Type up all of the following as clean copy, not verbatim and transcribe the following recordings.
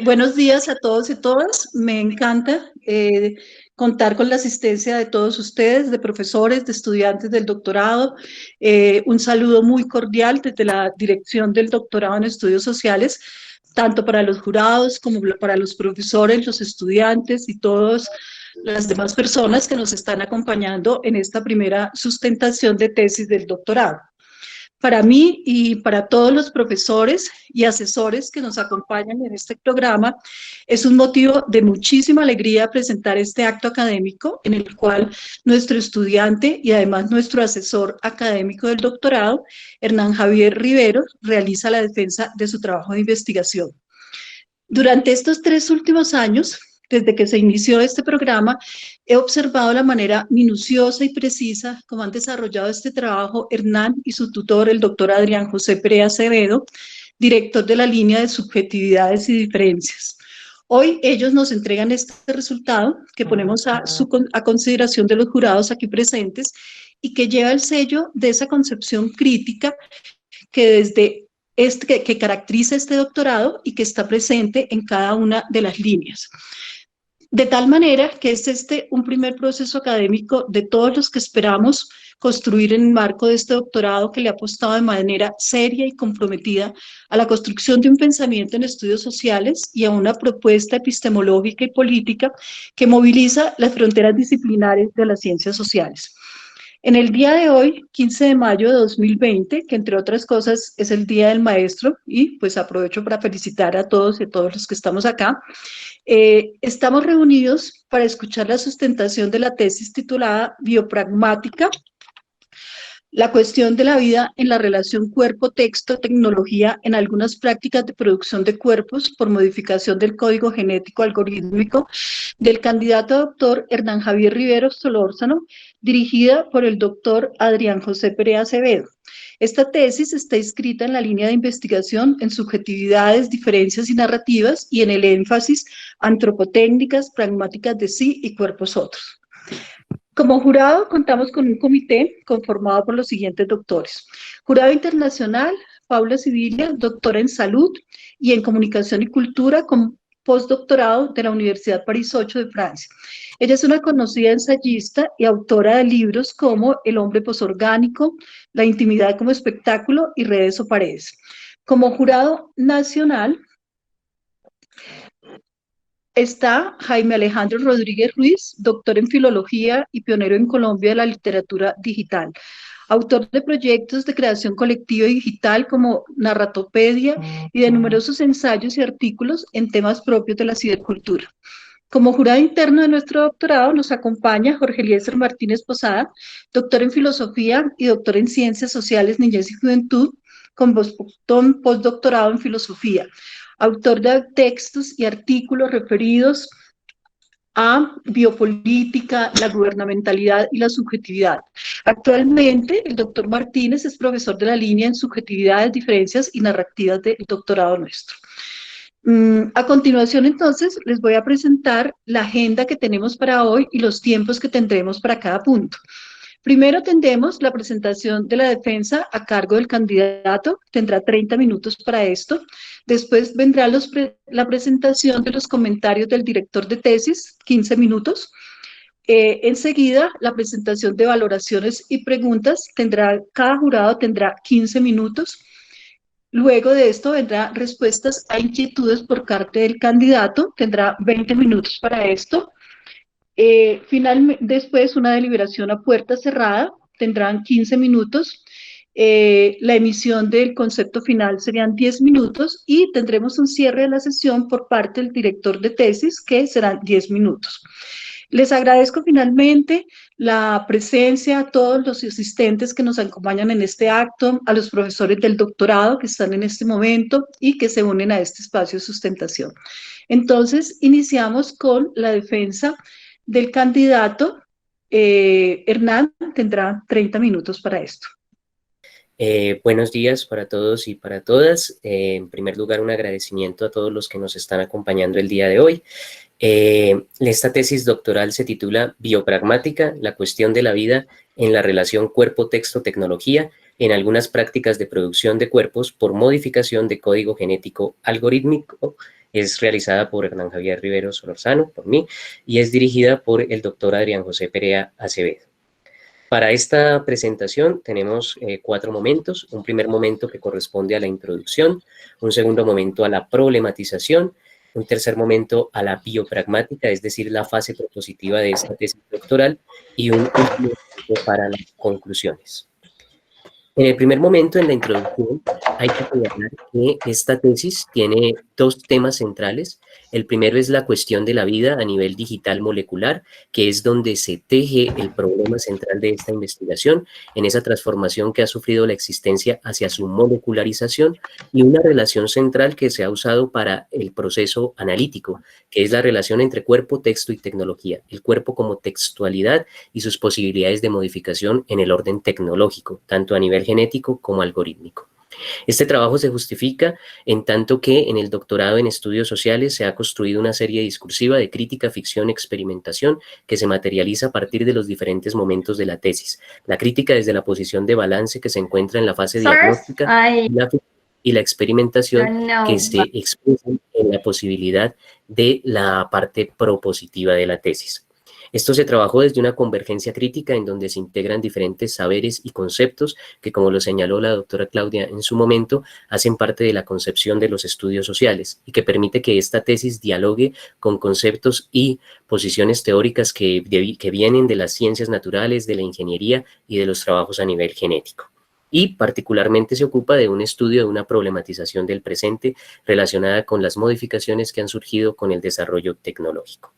Buenos días a todos y todas. Me encanta contar con la asistencia de todos ustedes, de profesores, de estudiantes del doctorado. Un saludo muy cordial desde la Dirección del Doctorado en Estudios Sociales, tanto para los jurados como para los profesores, los estudiantes y todas las demás personas que nos están acompañando en esta primera sustentación de tesis del doctorado. Para mí y para todos los profesores y asesores que nos acompañan en este programa, es un motivo de muchísima alegría presentar este acto académico en el cual nuestro estudiante y además nuestro asesor académico del doctorado, Hernán Javier Rivero, realiza la defensa de su trabajo de investigación. Durante estos 3 últimos años, desde que se inició este programa, he observado la manera minuciosa y precisa como han desarrollado este trabajo Hernán y su tutor, el doctor Adrián José Perea Acevedo, director de la línea de subjetividades y diferencias. Hoy ellos nos entregan este resultado que ponemos a consideración de los jurados aquí presentes y que lleva el sello de esa concepción crítica que desde que caracteriza este doctorado y que está presente en cada una de las líneas. De tal manera que es un primer proceso académico de todos los que esperamos construir en el marco de este doctorado que le ha apostado de manera seria y comprometida a la construcción de un pensamiento en estudios sociales y a una propuesta epistemológica y política que moviliza las fronteras disciplinares de las ciencias sociales. En el día de hoy, 15 de mayo de 2020, que entre otras cosas es el Día del Maestro, y pues aprovecho para felicitar a todos y a todos los que estamos acá, estamos reunidos para escuchar la sustentación de la tesis titulada Biopragmática, la cuestión de la vida en la relación cuerpo-texto-tecnología en algunas prácticas de producción de cuerpos por modificación del código genético algorítmico del candidato a doctor Hernán Javier Rivero Solórzano, dirigida por el doctor Adrián José Perea Acevedo. Esta tesis está inscrita en la línea de investigación en subjetividades, diferencias y narrativas y en el énfasis antropotécnicas, pragmáticas de sí y cuerpos otros. Como jurado contamos con un comité conformado por los siguientes doctores. Jurado internacional, Paula Sibilia, doctora en salud y en comunicación y cultura con postdoctorado de la Universidad París 8 de Francia. Ella es una conocida ensayista y autora de libros como El hombre posorgánico, La intimidad como espectáculo y Redes o paredes. Como jurado nacional, está Jaime Alejandro Rodríguez Ruiz, doctor en filología y pionero en Colombia de la literatura digital, autor de proyectos de creación colectiva y digital como Narratopedia y de numerosos ensayos y artículos en temas propios de la cibercultura. Como jurado interno de nuestro doctorado nos acompaña Jorge Eliezer Martínez Posada, doctor en filosofía y doctor en ciencias sociales, niñez y juventud, con postdoctorado en filosofía, autor de textos y artículos referidos a biopolítica, la gubernamentalidad y la subjetividad. Actualmente, el doctor Martínez es profesor de la línea en subjetividades, diferencias y narrativas del doctorado nuestro. A continuación, entonces, les voy a presentar la agenda que tenemos para hoy y los tiempos que tendremos para cada punto. Primero tendremos la presentación de la defensa a cargo del candidato, tendrá 30 minutos para esto. Después vendrá la presentación de los comentarios del director de tesis, 15 minutos. Enseguida, la presentación de valoraciones y preguntas, cada jurado tendrá 15 minutos. Luego de esto vendrá respuestas a inquietudes por parte del candidato, tendrá 20 minutos para esto. Finalmente, después una deliberación a puerta cerrada, tendrán 15 minutos. La emisión del concepto final serían 10 minutos y tendremos un cierre de la sesión por parte del director de tesis, que serán 10 minutos. Les agradezco finalmente la presencia a todos los asistentes que nos acompañan en este acto, a los profesores del doctorado que están en este momento y que se unen a este espacio de sustentación. Entonces, iniciamos con la defensa del candidato. Hernán tendrá 30 minutos para esto. Buenos días para todos y para todas. En primer lugar, un agradecimiento a todos los que nos están acompañando el día de hoy. Esta tesis doctoral se titula Biopragmática, la cuestión de la vida en la relación cuerpo-texto-tecnología en algunas prácticas de producción de cuerpos por modificación de código genético algorítmico Es realizada por Hernán Javier Rivero Solorzano, por mí, y es dirigida por el doctor Adrián José Perea Acevedo. Para esta presentación tenemos 4 momentos. Un primer momento que corresponde a la introducción, un segundo momento a la problematización, un tercer momento a la biopragmática, es decir, la fase propositiva de esta tesis doctoral, y un último momento para las conclusiones. En el primer momento, en la introducción, hay que señalar que esta tesis tiene 2 temas centrales. El primero es la cuestión de la vida a nivel digital molecular, que es donde se teje el problema central de esta investigación, en esa transformación que ha sufrido la existencia hacia su molecularización, y una relación central que se ha usado para el proceso analítico, que es la relación entre cuerpo, texto y tecnología. El cuerpo como textualidad y sus posibilidades de modificación en el orden tecnológico, tanto a nivel genético como algorítmico. Este trabajo se justifica en tanto que en el doctorado en estudios sociales se ha construido una serie discursiva de crítica, ficción, experimentación que se materializa a partir de los diferentes momentos de la tesis. La crítica desde la posición de balance que se encuentra en la fase diagnóstica y la experimentación que se expresa en la posibilidad de la parte propositiva de la tesis. Esto se trabajó desde una convergencia crítica en donde se integran diferentes saberes y conceptos que, como lo señaló la doctora Claudia en su momento, hacen parte de la concepción de los estudios sociales y que permite que esta tesis dialogue con conceptos y posiciones teóricas que vienen de las ciencias naturales, de la ingeniería y de los trabajos a nivel genético. Y particularmente se ocupa de un estudio de una problematización del presente relacionada con las modificaciones que han surgido con el desarrollo tecnológico.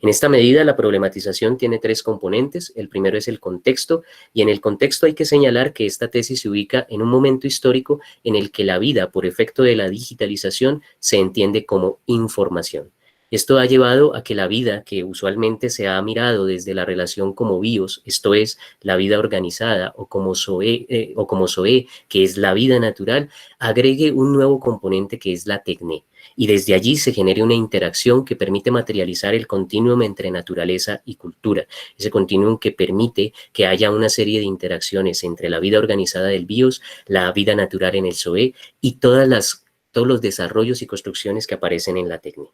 En esta medida, la problematización tiene 3 componentes. El primero es el contexto, y en el contexto hay que señalar que esta tesis se ubica en un momento histórico en el que la vida, por efecto de la digitalización, se entiende como información. Esto ha llevado a que la vida, que usualmente se ha mirado desde la relación como bios, esto es, la vida organizada, o como zoe, que es la vida natural, agregue un nuevo componente que es la tecné. Y desde allí se genere una interacción que permite materializar el continuum entre naturaleza y cultura, ese continuum que permite que haya una serie de interacciones entre la vida organizada del bios, la vida natural en el zoe y todos los desarrollos y construcciones que aparecen en la tecné.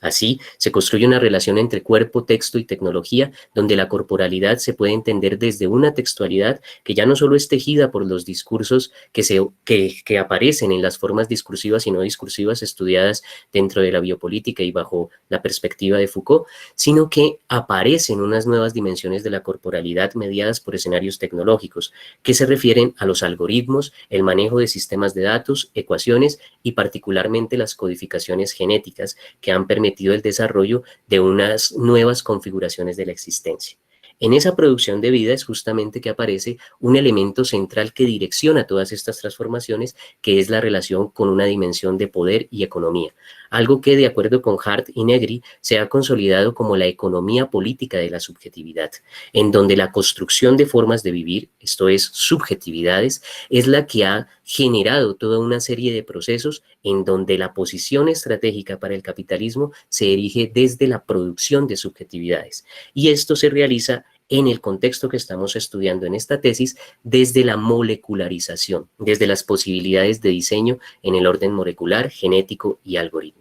Así, se construye una relación entre cuerpo, texto y tecnología, donde la corporalidad se puede entender desde una textualidad que ya no solo es tejida por los discursos que aparecen en las formas discursivas y no discursivas estudiadas dentro de la biopolítica y bajo la perspectiva de Foucault, sino que aparecen unas nuevas dimensiones de la corporalidad mediadas por escenarios tecnológicos, que se refieren a los algoritmos, el manejo de sistemas de datos, ecuaciones y particularmente las codificaciones genéticas que han permitido el desarrollo de unas nuevas configuraciones de la existencia. En esa producción de vida es justamente que aparece un elemento central que direcciona todas estas transformaciones, que es la relación con una dimensión de poder y economía, algo que, de acuerdo con Hart y Negri, se ha consolidado como la economía política de la subjetividad, en donde la construcción de formas de vivir, esto es, subjetividades, es la que ha generado toda una serie de procesos en donde la posición estratégica para el capitalismo se erige desde la producción de subjetividades. Y esto se realiza en el contexto que estamos estudiando en esta tesis desde la molecularización, desde las posibilidades de diseño en el orden molecular, genético y algorítmico.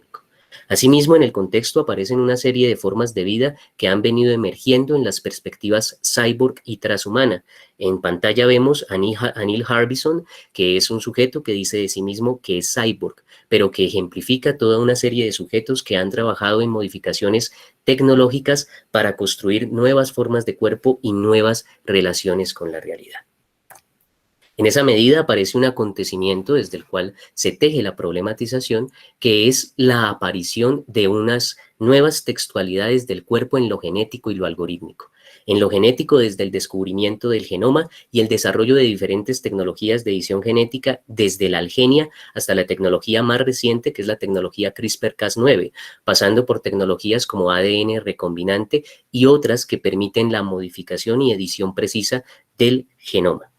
Asimismo, en el contexto aparecen una serie de formas de vida que han venido emergiendo en las perspectivas cyborg y transhumana. En pantalla vemos a Neil Harbison, que es un sujeto que dice de sí mismo que es cyborg, pero que ejemplifica toda una serie de sujetos que han trabajado en modificaciones tecnológicas para construir nuevas formas de cuerpo y nuevas relaciones con la realidad. En esa medida aparece un acontecimiento desde el cual se teje la problematización, que es la aparición de unas nuevas textualidades del cuerpo en lo genético y lo algorítmico. En lo genético, desde el descubrimiento del genoma y el desarrollo de diferentes tecnologías de edición genética, desde la algenia hasta la tecnología más reciente, que es la tecnología CRISPR-Cas9, pasando por tecnologías como ADN recombinante y otras que permiten la modificación y edición precisa del genoma.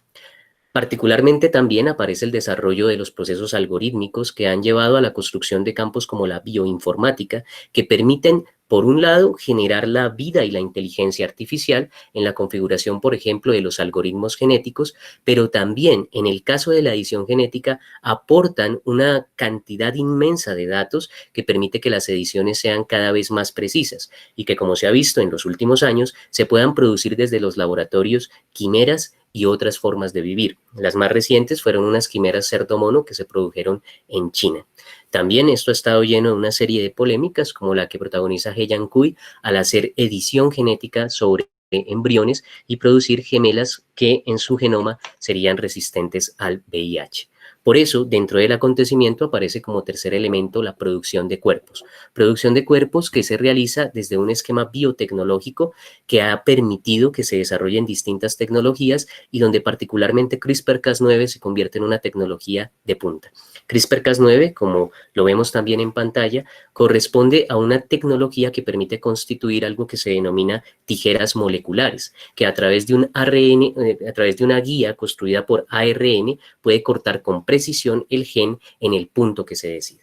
Particularmente también aparece el desarrollo de los procesos algorítmicos que han llevado a la construcción de campos como la bioinformática, que permiten Por un lado, generar la vida y la inteligencia artificial en la configuración, por ejemplo, de los algoritmos genéticos, pero también en el caso de la edición genética aportan una cantidad inmensa de datos que permite que las ediciones sean cada vez más precisas y que, como se ha visto en los últimos años, se puedan producir desde los laboratorios quimeras y otras formas de vivir. Las más recientes fueron unas quimeras cerdo-mono que se produjeron en China. También esto ha estado lleno de una serie de polémicas, como la que protagoniza He Yang-kui al hacer edición genética sobre embriones y producir gemelas que en su genoma serían resistentes al VIH. Por eso, dentro del acontecimiento aparece como tercer elemento la producción de cuerpos que se realiza desde un esquema biotecnológico que ha permitido que se desarrollen distintas tecnologías y donde particularmente CRISPR-Cas9 se convierte en una tecnología de punta. CRISPR-Cas9, como lo vemos también en pantalla, corresponde a una tecnología que permite constituir algo que se denomina tijeras moleculares, que a través de un ARN, a través de una guía construida por ARN, puede cortar con precisión el gen en el punto que se decida.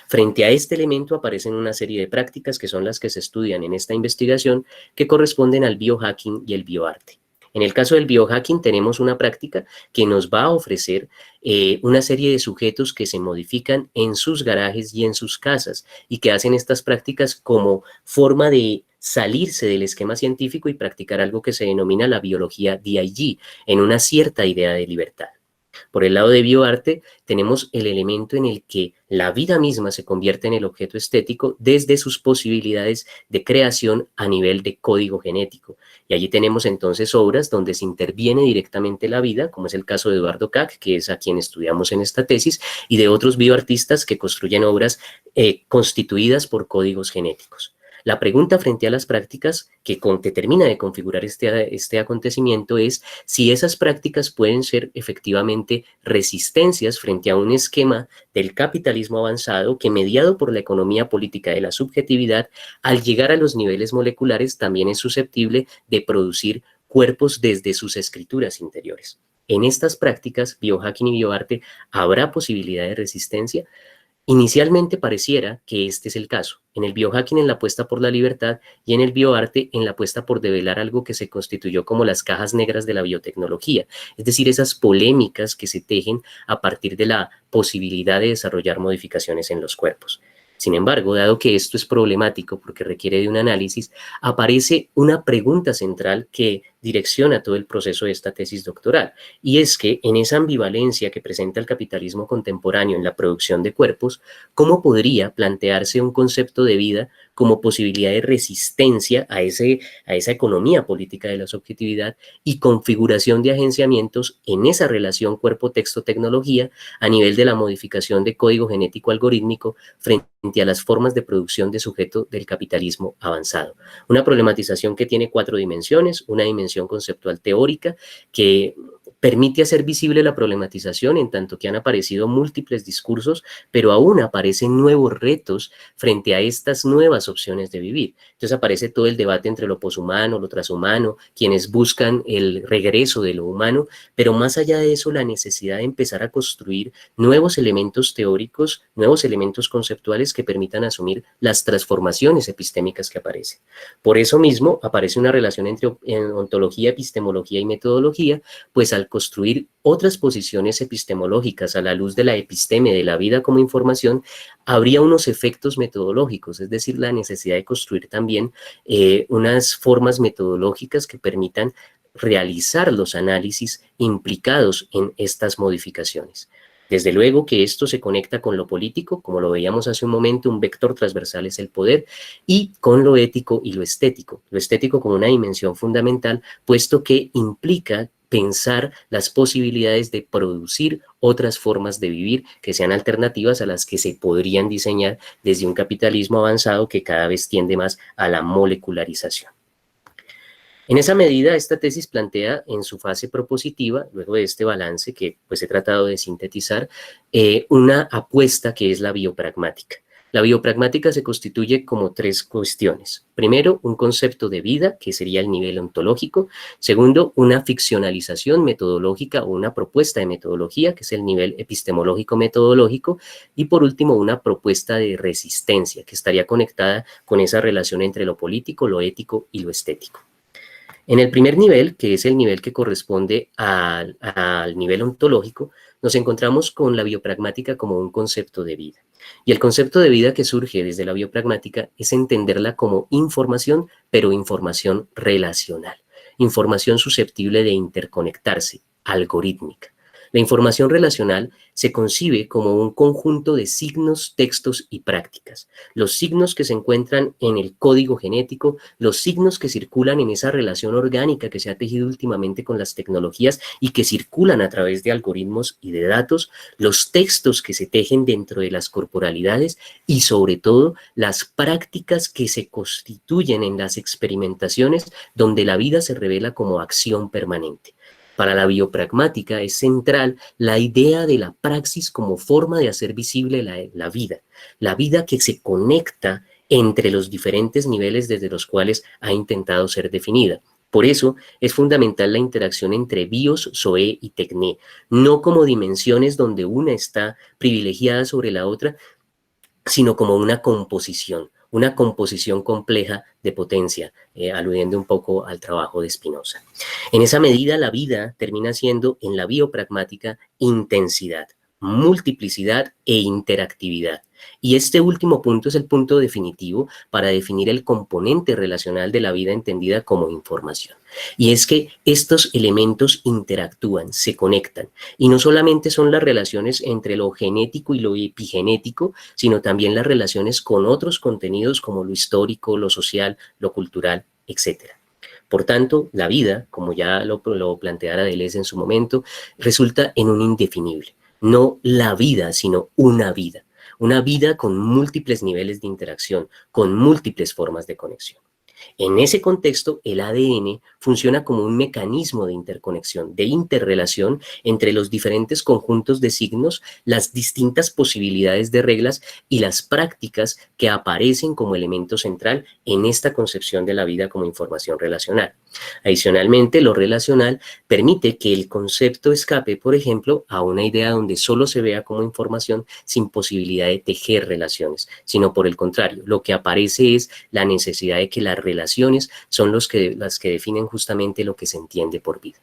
Frente a este elemento aparecen una serie de prácticas que son las que se estudian en esta investigación que corresponden al biohacking y el bioarte. En el caso del biohacking tenemos una práctica que nos va a ofrecer una serie de sujetos que se modifican en sus garajes y en sus casas y que hacen estas prácticas como forma de salirse del esquema científico y practicar algo que se denomina la biología DIG, en una cierta idea de libertad. Por el lado de bioarte, tenemos el elemento en el que la vida misma se convierte en el objeto estético desde sus posibilidades de creación a nivel de código genético. Y allí tenemos entonces obras donde se interviene directamente la vida, como es el caso de Eduardo Kac, que es a quien estudiamos en esta tesis, y de otros bioartistas que construyen obras constituidas por códigos genéticos. La pregunta frente a las prácticas que termina de configurar este acontecimiento es si esas prácticas pueden ser efectivamente resistencias frente a un esquema del capitalismo avanzado que, mediado por la economía política de la subjetividad, al llegar a los niveles moleculares también es susceptible de producir cuerpos desde sus escrituras interiores. En estas prácticas, biohacking y bioarte, ¿habrá posibilidad de resistencia? Inicialmente pareciera que este es el caso. En el biohacking en la apuesta por la libertad y en el bioarte en la apuesta por develar algo que se constituyó como las cajas negras de la biotecnología, es decir, esas polémicas que se tejen a partir de la posibilidad de desarrollar modificaciones en los cuerpos. Sin embargo, dado que esto es problemático porque requiere de un análisis, aparece una pregunta central que direcciona todo el proceso de esta tesis doctoral, y es que en esa ambivalencia que presenta el capitalismo contemporáneo en la producción de cuerpos, ¿cómo podría plantearse un concepto de vida como posibilidad de resistencia a esa economía política de la subjetividad y configuración de agenciamientos en esa relación cuerpo-texto-tecnología a nivel de la modificación de código genético algorítmico frente a las formas de producción de sujeto del capitalismo avanzado? Una problematización que tiene 4 dimensiones, una dimensión conceptual teórica que permite hacer visible la problematización en tanto que han aparecido múltiples discursos, pero aún aparecen nuevos retos frente a estas nuevas opciones de vivir. Entonces aparece todo el debate entre lo poshumano, lo transhumano, quienes buscan el regreso de lo humano, pero más allá de eso, la necesidad de empezar a construir nuevos elementos teóricos, nuevos elementos conceptuales que permitan asumir las transformaciones epistémicas que aparecen. Por eso mismo aparece una relación entre ontología, epistemología y metodología, pues al construir otras posiciones epistemológicas a la luz de la episteme de la vida como información, habría unos efectos metodológicos, es decir, la necesidad de construir también unas formas metodológicas que permitan realizar los análisis implicados en estas modificaciones. Desde luego que esto se conecta con lo político, como lo veíamos hace un momento, un vector transversal es el poder, y con lo ético y lo estético como una dimensión fundamental, puesto que implica pensar las posibilidades de producir otras formas de vivir que sean alternativas a las que se podrían diseñar desde un capitalismo avanzado que cada vez tiende más a la molecularización. En esa medida, esta tesis plantea en su fase propositiva, luego de este balance que pues he tratado de sintetizar, una apuesta que es la biopragmática. La biopragmática se constituye como tres cuestiones. Primero, un concepto de vida, que sería el nivel ontológico. Segundo, una ficcionalización metodológica o una propuesta de metodología, que es el nivel epistemológico-metodológico. Y por último, una propuesta de resistencia, que estaría conectada con esa relación entre lo político, lo ético y lo estético. En el primer nivel, que es el nivel que corresponde al nivel ontológico, nos encontramos con la biopragmática como un concepto de vida. Y el concepto de vida que surge desde la biopragmática es entenderla como información, pero información relacional, información susceptible de interconectarse, algorítmica. La información relacional se concibe como un conjunto de signos, textos y prácticas. Los signos que se encuentran en el código genético, los signos que circulan en esa relación orgánica que se ha tejido últimamente con las tecnologías y que circulan a través de algoritmos y de datos, los textos que se tejen dentro de las corporalidades y sobre todo las prácticas que se constituyen en las experimentaciones donde la vida se revela como acción permanente. Para la biopragmática es central la idea de la praxis como forma de hacer visible la vida que se conecta entre los diferentes niveles desde los cuales ha intentado ser definida. Por eso es fundamental la interacción entre bios, zoe y tecné, no como dimensiones donde una está privilegiada sobre la otra, sino como una composición compleja de potencia, aludiendo un poco al trabajo de Spinoza. En esa medida, la vida termina siendo, en la biopragmática, intensidad, multiplicidad e interactividad. Y este último punto es el punto definitivo para definir el componente relacional de la vida entendida como información. Y es que estos elementos interactúan, se conectan, y no solamente son las relaciones entre lo genético y lo epigenético, sino también las relaciones con otros contenidos como lo histórico, lo social, lo cultural, etc. Por tanto, la vida, como ya lo planteara Deleuze en su momento, resulta en un indefinible. No la vida, sino una vida. Una vida con múltiples niveles de interacción, con múltiples formas de conexión. En ese contexto, el ADN funciona como un mecanismo de interconexión, de interrelación entre los diferentes conjuntos de signos, las distintas posibilidades de reglas y las prácticas que aparecen como elemento central en esta concepción de la vida como información relacional. Adicionalmente, lo relacional permite que el concepto escape, por ejemplo, a una idea donde solo se vea como información sin posibilidad de tejer relaciones, sino por el contrario, lo que aparece es la necesidad de que las relaciones son las que definen justamente lo que se entiende por vida.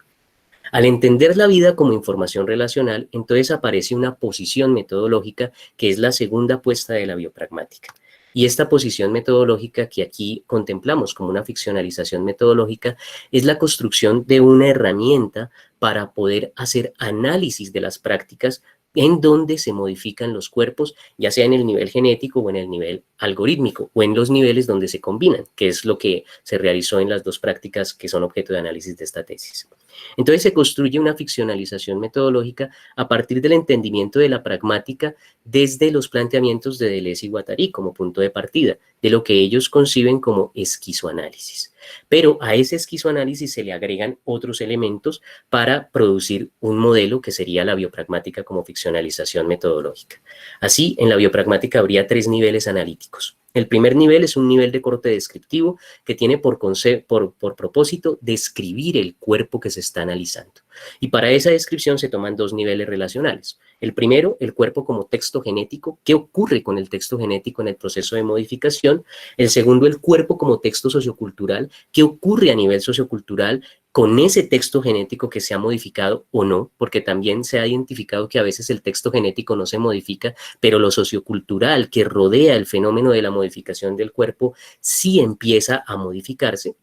Al entender la vida como información relacional, entonces aparece una posición metodológica que es la segunda apuesta de la biopragmática. Y esta posición metodológica que aquí contemplamos como una ficcionalización metodológica es la construcción de una herramienta para poder hacer análisis de las prácticas en donde se modifican los cuerpos, ya sea en el nivel genético o en el nivel algorítmico, o en los niveles donde se combinan, que es lo que se realizó en las dos prácticas que son objeto de análisis de esta tesis. Entonces se construye una ficcionalización metodológica a partir del entendimiento de la pragmática desde los planteamientos de Deleuze y Guattari como punto de partida, de lo que ellos conciben como esquizoanálisis. Pero a ese esquizoanálisis se le agregan otros elementos para producir un modelo que sería la biopragmática como ficcionalización metodológica. Así, en la biopragmática habría tres niveles analíticos. El primer nivel es un nivel de corte descriptivo que tiene por propósito describir el cuerpo que se está analizando. Y para esa descripción se toman dos niveles relacionales. El primero, el cuerpo como texto genético. ¿Qué ocurre con el texto genético en el proceso de modificación? El segundo, el cuerpo como texto sociocultural. ¿Qué ocurre a nivel sociocultural con ese texto genético que se ha modificado o no? Porque también se ha identificado que a veces el texto genético no se modifica, pero lo sociocultural que rodea el fenómeno de la modificación del cuerpo sí empieza a modificarse.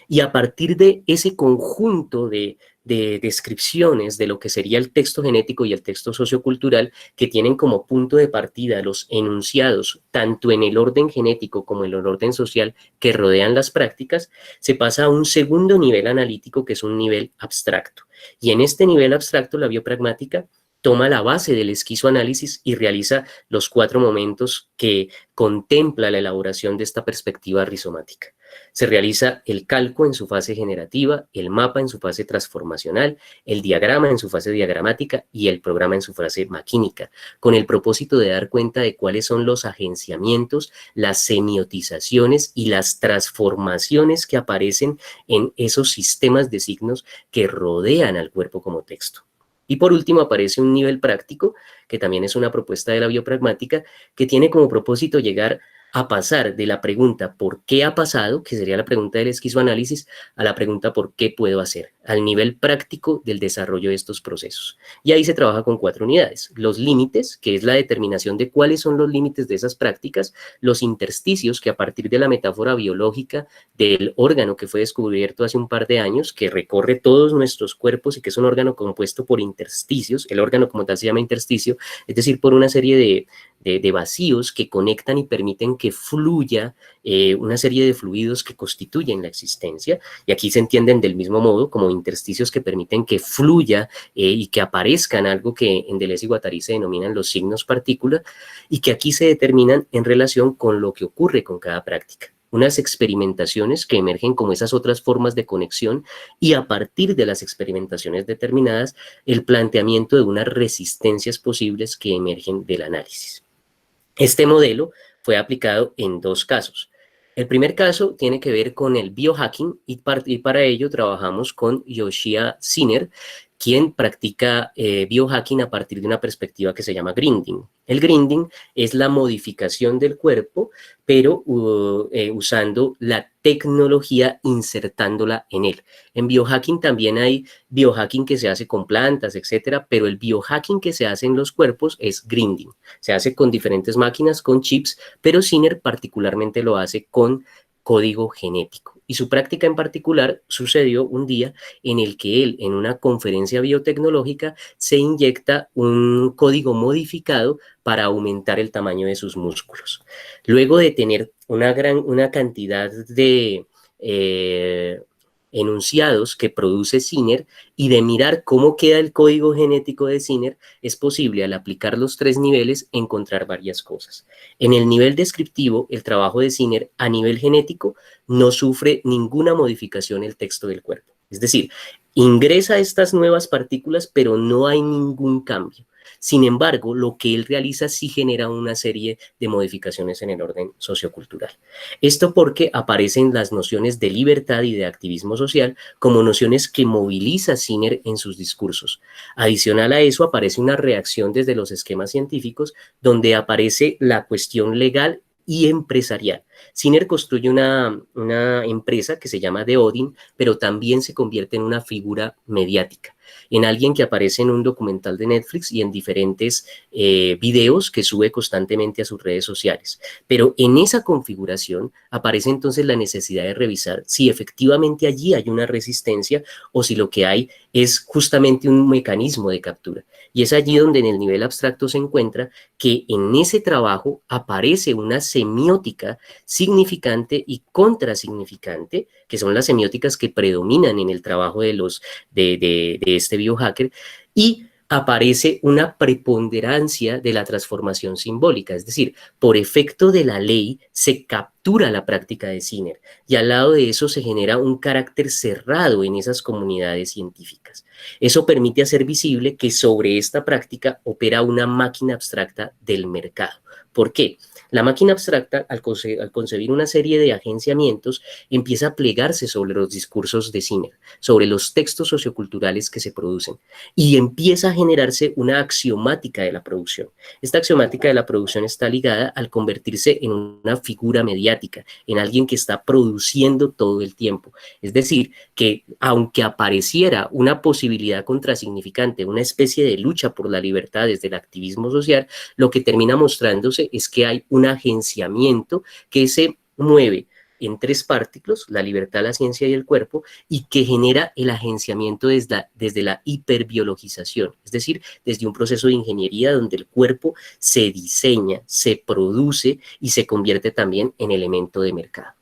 Y a partir de ese conjunto de descripciones de lo que sería el texto genético y el texto sociocultural, que tienen como punto de partida los enunciados, tanto en el orden genético como en el orden social que rodean las prácticas, se pasa a un segundo nivel analítico, que es un nivel abstracto. Y en este nivel abstracto, la biopragmática toma la base del esquizoanálisis y realiza los 4 momentos que contempla la elaboración de esta perspectiva rizomática. Se realiza el calco en su fase generativa, el mapa en su fase transformacional, el diagrama en su fase diagramática y el programa en su fase maquínica, con el propósito de dar cuenta de cuáles son los agenciamientos, las semiotizaciones y las transformaciones que aparecen en esos sistemas de signos que rodean al cuerpo como texto. Y por último aparece un nivel práctico, que también es una propuesta de la biopragmática, que tiene como propósito llegar a pasar de la pregunta ¿por qué ha pasado?, que sería la pregunta del esquizoanálisis, a la pregunta ¿por qué puedo hacer?, al nivel práctico del desarrollo de estos procesos. Y ahí se trabaja con 4 unidades: los límites, que es la determinación de cuáles son los límites de esas prácticas; los intersticios, que a partir de la metáfora biológica del órgano que fue descubierto hace un par de años, que recorre todos nuestros cuerpos y que es un órgano compuesto por intersticios, el órgano como tal se llama intersticio, es decir, por una serie de vacíos que conectan y permiten que fluya una serie de fluidos que constituyen la existencia, y aquí se entienden del mismo modo como intersticios que permiten que fluya y que aparezcan algo que en Deleuze y Guattari se denominan los signos partícula, y que aquí se determinan en relación con lo que ocurre con cada práctica. Unas experimentaciones que emergen como esas otras formas de conexión, y a partir de las experimentaciones determinadas, el planteamiento de unas resistencias posibles que emergen del análisis. Este modelo fue aplicado en 2 casos. El primer caso tiene que ver con el biohacking, y para ello trabajamos con Yoshia Sinner, quien practica biohacking a partir de una perspectiva que se llama grinding. El grinding es la modificación del cuerpo, pero usando la tecnología, insertándola en él. En biohacking también hay biohacking que se hace con plantas, etcétera, pero el biohacking que se hace en los cuerpos es grinding. Se hace con diferentes máquinas, con chips, pero Sinner particularmente lo hace con código genético. Y su práctica en particular sucedió un día en el que él, en una conferencia biotecnológica, se inyecta un código modificado para aumentar el tamaño de sus músculos. Luego de tener una cantidad de enunciados que produce Sinner y de mirar cómo queda el código genético de Sinner, es posible, al aplicar los 3 niveles, encontrar varias cosas. En el nivel descriptivo, el trabajo de Sinner a nivel genético no sufre ninguna modificación el texto del cuerpo. Es decir, ingresa estas nuevas partículas, pero no hay ningún cambio. Sin embargo, lo que él realiza sí genera una serie de modificaciones en el orden sociocultural. Esto porque aparecen las nociones de libertad y de activismo social como nociones que moviliza Sinner en sus discursos. Adicional a eso, aparece una reacción desde los esquemas científicos, donde aparece la cuestión legal y empresarial. Sinner construye una empresa que se llama The Odin, pero también se convierte en una figura mediática, en alguien que aparece en un documental de Netflix y en diferentes videos que sube constantemente a sus redes sociales. Pero en esa configuración aparece entonces la necesidad de revisar si efectivamente allí hay una resistencia o si lo que hay es justamente un mecanismo de captura. Y es allí donde en el nivel abstracto se encuentra que en ese trabajo aparece una semiótica significante y contrasignificante, que son las semióticas que predominan en el trabajo de este biohacker, y aparece una preponderancia de la transformación simbólica, es decir, por efecto de la ley se captura la práctica de Sinner, y al lado de eso se genera un carácter cerrado en esas comunidades científicas. Eso permite hacer visible que sobre esta práctica opera una máquina abstracta del mercado. ¿Por qué? La máquina abstracta, al concebir una serie de agenciamientos, empieza a plegarse sobre los discursos de Sinner, sobre los textos socioculturales que se producen, y empieza a generarse una axiomática de la producción. Esta axiomática de la producción está ligada al convertirse en una figura mediática, en alguien que está produciendo todo el tiempo. Es decir, que aunque apareciera una posibilidad contrasignificante, una especie de lucha por la libertad desde el activismo social, lo que termina mostrándose es que hay un agenciamiento que se mueve en 3 partículas, la libertad, la ciencia y el cuerpo, y que genera el agenciamiento desde la hiperbiologización, es decir, desde un proceso de ingeniería donde el cuerpo se diseña, se produce y se convierte también en elemento de mercado.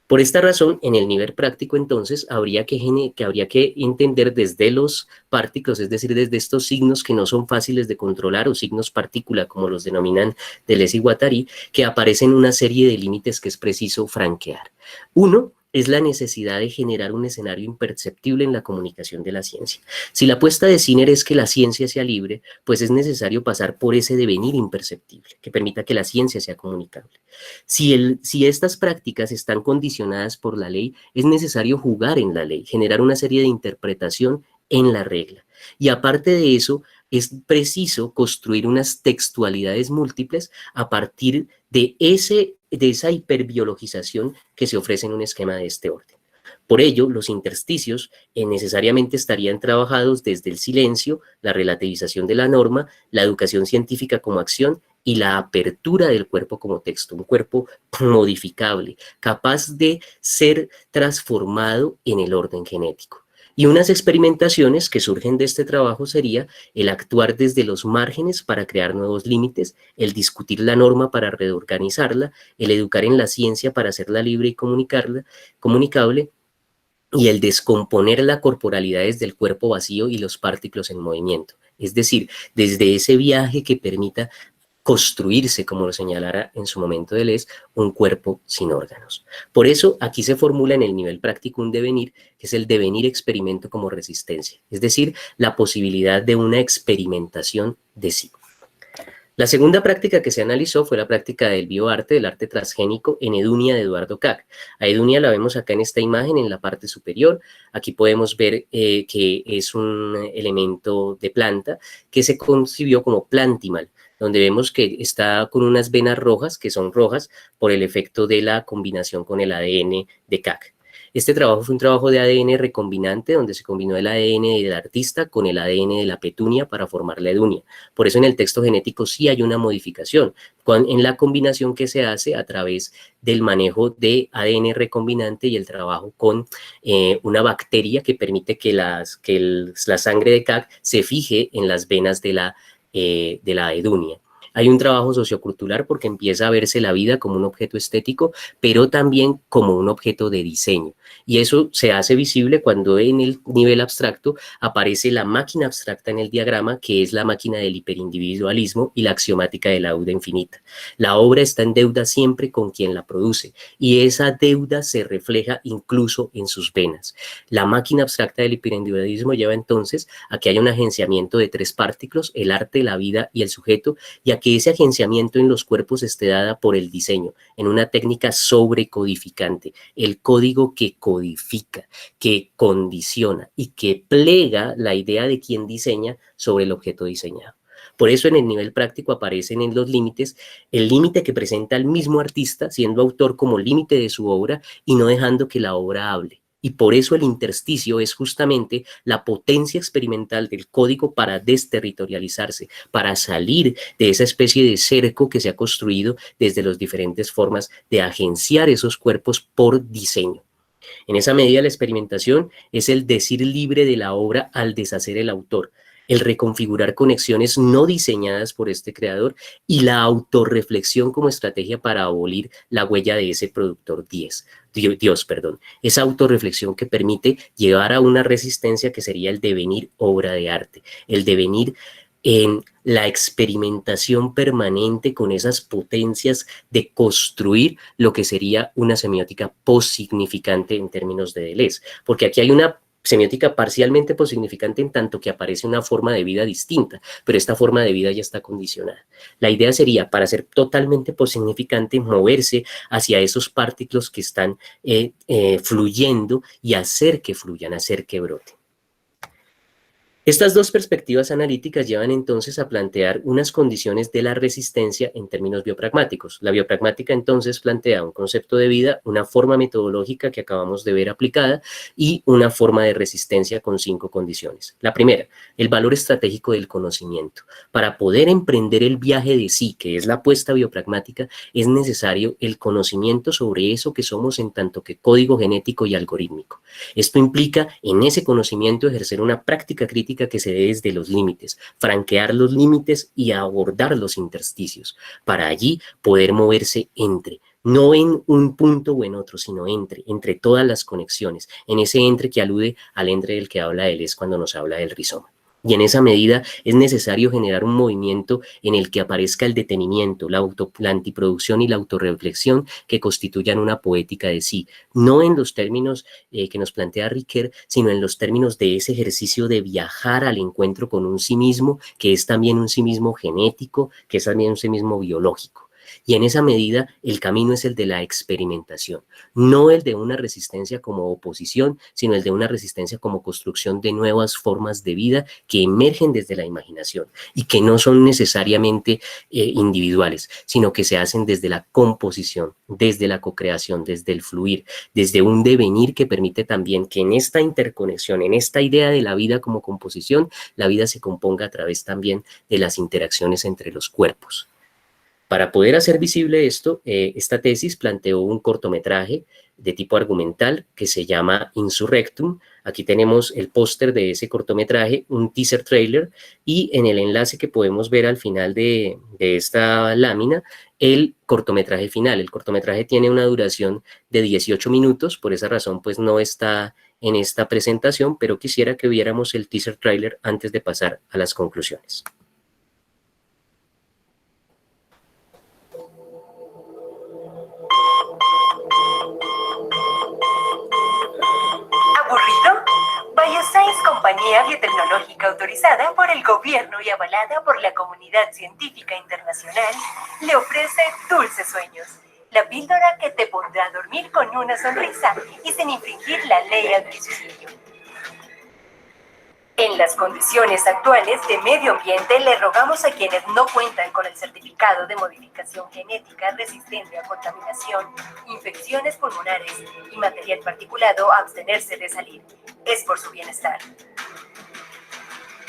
Por esta razón, en el nivel práctico, entonces, habría que entender desde los partículas, es decir, desde estos signos que no son fáciles de controlar, o signos partícula, como los denominan Deleuze y Guattari, que aparecen una serie de límites que es preciso franquear. Uno es la necesidad de generar un escenario imperceptible en la comunicación de la ciencia. Si la apuesta de Sinner es que la ciencia sea libre, pues es necesario pasar por ese devenir imperceptible, que permita que la ciencia sea comunicable. Si estas prácticas están condicionadas por la ley, es necesario jugar en la ley, generar una serie de interpretación en la regla. Y aparte de eso, es preciso construir unas textualidades múltiples a partir de esa hiperbiologización que se ofrece en un esquema de este orden. Por ello, los intersticios necesariamente estarían trabajados desde el silencio, la relativización de la norma, la educación científica como acción y la apertura del cuerpo como texto, un cuerpo modificable, capaz de ser transformado en el orden genético. Y unas experimentaciones que surgen de este trabajo sería el actuar desde los márgenes para crear nuevos límites, el discutir la norma para reorganizarla, el educar en la ciencia para hacerla libre y comunicable, y el descomponer la corporalidad desde el cuerpo vacío y los partículos en movimiento. Es decir, desde ese viaje que permita construirse, como lo señalara en su momento Deleuze, un cuerpo sin órganos. Por eso, aquí se formula en el nivel práctico un devenir, que es el devenir experimento como resistencia, es decir, la posibilidad de una experimentación de sí. La segunda práctica que se analizó fue la práctica del bioarte, del arte transgénico, en Edunia de Eduardo Kac. A Edunia la vemos acá en esta imagen, en la parte superior. Aquí podemos ver que es un elemento de planta que se concibió como plantimal, donde vemos que está con unas venas rojas, que son rojas por el efecto de la combinación con el ADN de Kac. Este trabajo fue un trabajo de ADN recombinante, donde se combinó el ADN del artista con el ADN de la petunia para formar la edunia. Por eso en el texto genético sí hay una modificación, en la combinación que se hace a través del manejo de ADN recombinante y el trabajo con una bacteria que permite que la sangre de Kac se fije en las venas de la edunia. Hay un trabajo sociocultural porque empieza a verse la vida como un objeto estético, pero también como un objeto de diseño. Y eso se hace visible cuando en el nivel abstracto aparece la máquina abstracta en el diagrama, que es la máquina del hiperindividualismo y la axiomática de la deuda infinita. La obra está en deuda siempre con quien la produce, y esa deuda se refleja incluso en sus venas. La máquina abstracta del hiperindividualismo lleva entonces a que haya un agenciamiento de tres partículos, el arte, la vida y el sujeto, y a que ese agenciamiento en los cuerpos esté dada por el diseño, en una técnica sobrecodificante, el código que codifica, que condiciona y que plega la idea de quien diseña sobre el objeto diseñado. Por eso en el nivel práctico aparecen en los límites el límite que presenta el mismo artista siendo autor como límite de su obra y no dejando que la obra hable. Y por eso el intersticio es justamente la potencia experimental del código para desterritorializarse, para salir de esa especie de cerco que se ha construido desde las diferentes formas de agenciar esos cuerpos por diseño. En esa medida, la experimentación es el decir libre de la obra al deshacer el autor, el reconfigurar conexiones no diseñadas por este creador y la autorreflexión como estrategia para abolir la huella de ese productor Dios, esa autorreflexión que permite llevar a una resistencia que sería el devenir obra de arte, el devenir en la experimentación permanente con esas potencias de construir lo que sería una semiótica posignificante en términos de Deleuze, porque aquí hay una semiótica parcialmente posignificante en tanto que aparece una forma de vida distinta, pero esta forma de vida ya está condicionada. La idea sería, para ser totalmente posignificante, moverse hacia esos partículos que están fluyendo y hacer que fluyan, hacer que broten. Estas dos perspectivas analíticas llevan entonces a plantear unas condiciones de la resistencia en términos biopragmáticos. La biopragmática entonces plantea un concepto de vida, una forma metodológica que acabamos de ver aplicada y una forma de resistencia con 5 condiciones. La primera, el valor estratégico del conocimiento. Para poder emprender el viaje de sí, que es la apuesta biopragmática, es necesario el conocimiento sobre eso que somos en tanto que código genético y algorítmico. Esto implica en ese conocimiento ejercer una práctica crítica que se dé desde los límites, franquear los límites y abordar los intersticios, para allí poder moverse no en un punto o en otro, sino entre todas las conexiones, en ese entre que alude al entre del que habla Deleuze cuando nos habla del rizoma. Y en esa medida es necesario generar un movimiento en el que aparezca el detenimiento, la antiproducción y la autorreflexión que constituyan una poética de sí, no en los términos que nos plantea Riquet, sino en los términos de ese ejercicio de viajar al encuentro con un sí mismo, que es también un sí mismo genético, que es también un sí mismo biológico. Y en esa medida el camino es el de la experimentación, no el de una resistencia como oposición, sino el de una resistencia como construcción de nuevas formas de vida que emergen desde la imaginación y que no son necesariamente individuales, sino que se hacen desde la composición, desde la cocreación, desde el fluir, desde un devenir que permite también que en esta interconexión, en esta idea de la vida como composición, la vida se componga a través también de las interacciones entre los cuerpos. Para poder hacer visible esto, esta tesis planteó un cortometraje de tipo argumental que se llama Insurrectum. Aquí tenemos el póster de ese cortometraje, un teaser trailer, y en el enlace que podemos ver al final de esta lámina, el cortometraje final. El cortometraje tiene una duración de 18 minutos, por esa razón pues no está en esta presentación, pero quisiera que viéramos el teaser trailer antes de pasar a las conclusiones. Bioscience, compañía biotecnológica autorizada por el gobierno y avalada por la comunidad científica internacional, le ofrece Dulces Sueños, la píldora que te pondrá a dormir con una sonrisa y sin infringir la ley adquisitivo. En las condiciones actuales de medio ambiente, le rogamos a quienes no cuentan con el certificado de modificación genética resistente a contaminación, infecciones pulmonares y material particulado a abstenerse de salir. Es por su bienestar.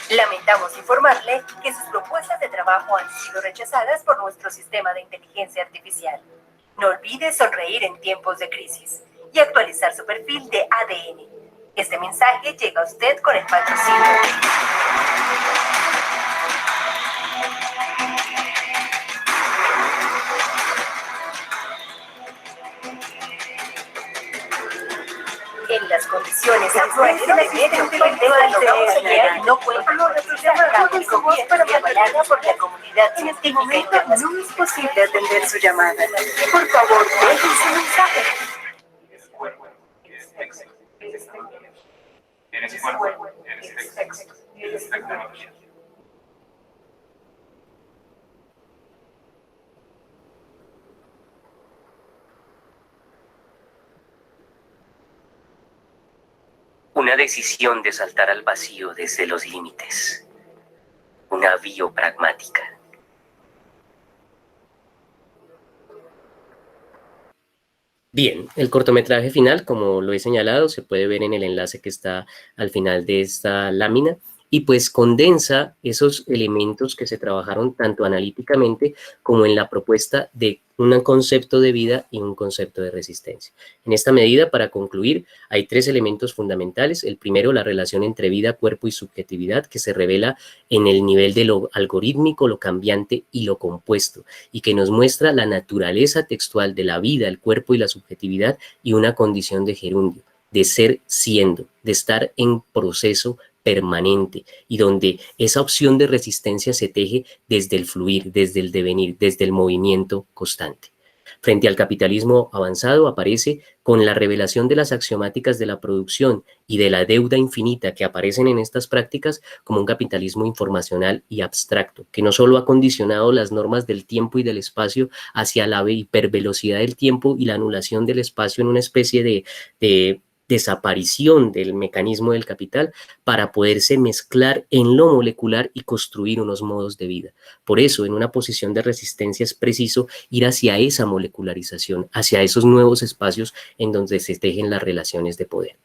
Lamentamos informarle que sus propuestas de trabajo han sido rechazadas por nuestro sistema de inteligencia artificial. No olvide sonreír en tiempos de crisis y actualizar su perfil de ADN. Este mensaje llega a usted con el patrocinio. En las condiciones actuales de medio ambiente, no cuenta con el certificado del gobierno y avalada por la comunidad científica internacional. No es posible atender su llamada. Por favor, deje su mensaje. Eres cuerpo, eres texto, eres tecnología. Una decisión de saltar al vacío desde los límites. Una biopragmática. Bien, el cortometraje final, como lo he señalado, se puede ver en el enlace que está al final de esta lámina y pues condensa esos elementos que se trabajaron tanto analíticamente como en la propuesta de un concepto de vida y un concepto de resistencia. En esta medida, para concluir, hay tres elementos fundamentales. El primero, la relación entre vida, cuerpo y subjetividad, que se revela en el nivel de lo algorítmico, lo cambiante y lo compuesto, y que nos muestra la naturaleza textual de la vida, el cuerpo y la subjetividad y una condición de gerundio, de ser siendo, de estar en proceso permanente y donde esa opción de resistencia se teje desde el fluir, desde el devenir, desde el movimiento constante. Frente al capitalismo avanzado aparece con la revelación de las axiomáticas de la producción y de la deuda infinita que aparecen en estas prácticas como un capitalismo informacional y abstracto, que no solo ha condicionado las normas del tiempo y del espacio hacia la hipervelocidad del tiempo y la anulación del espacio en una especie de desaparición del mecanismo del capital para poderse mezclar en lo molecular y construir unos modos de vida. Por eso, en una posición de resistencia es preciso ir hacia esa molecularización, hacia esos nuevos espacios en donde se tejen las relaciones de poder.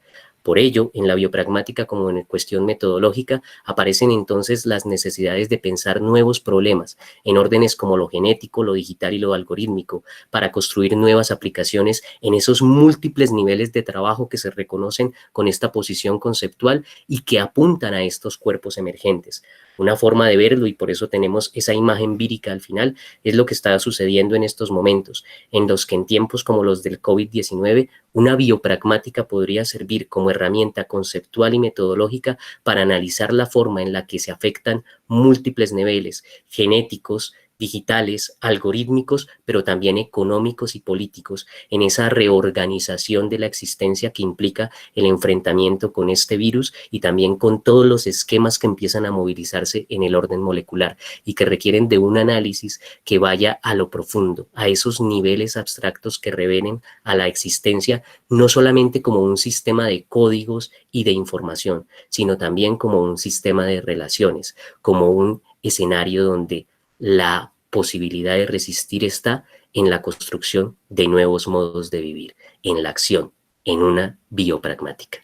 Por ello, en la biopragmática como en cuestión metodológica, aparecen entonces las necesidades de pensar nuevos problemas en órdenes como lo genético, lo digital y lo algorítmico, para construir nuevas aplicaciones en esos múltiples niveles de trabajo que se reconocen con esta posición conceptual y que apuntan a estos cuerpos emergentes. una forma de verlo, y por eso tenemos esa imagen vírica al final, es lo que está sucediendo en estos momentos, en los que en tiempos como los del COVID-19, una biopragmática podría servir como herramienta conceptual y metodológica para analizar la forma en la que se afectan múltiples niveles genéticos, digitales, algorítmicos, pero también económicos y políticos, en esa reorganización de la existencia que implica el enfrentamiento con este virus y también con todos los esquemas que empiezan a movilizarse en el orden molecular y que requieren de un análisis que vaya a lo profundo, a esos niveles abstractos que revelen a la existencia no solamente como un sistema de códigos y de información, sino también como un sistema de relaciones, como un escenario donde la posibilidad de resistir está en la construcción de nuevos modos de vivir, en la acción, en una biopragmática.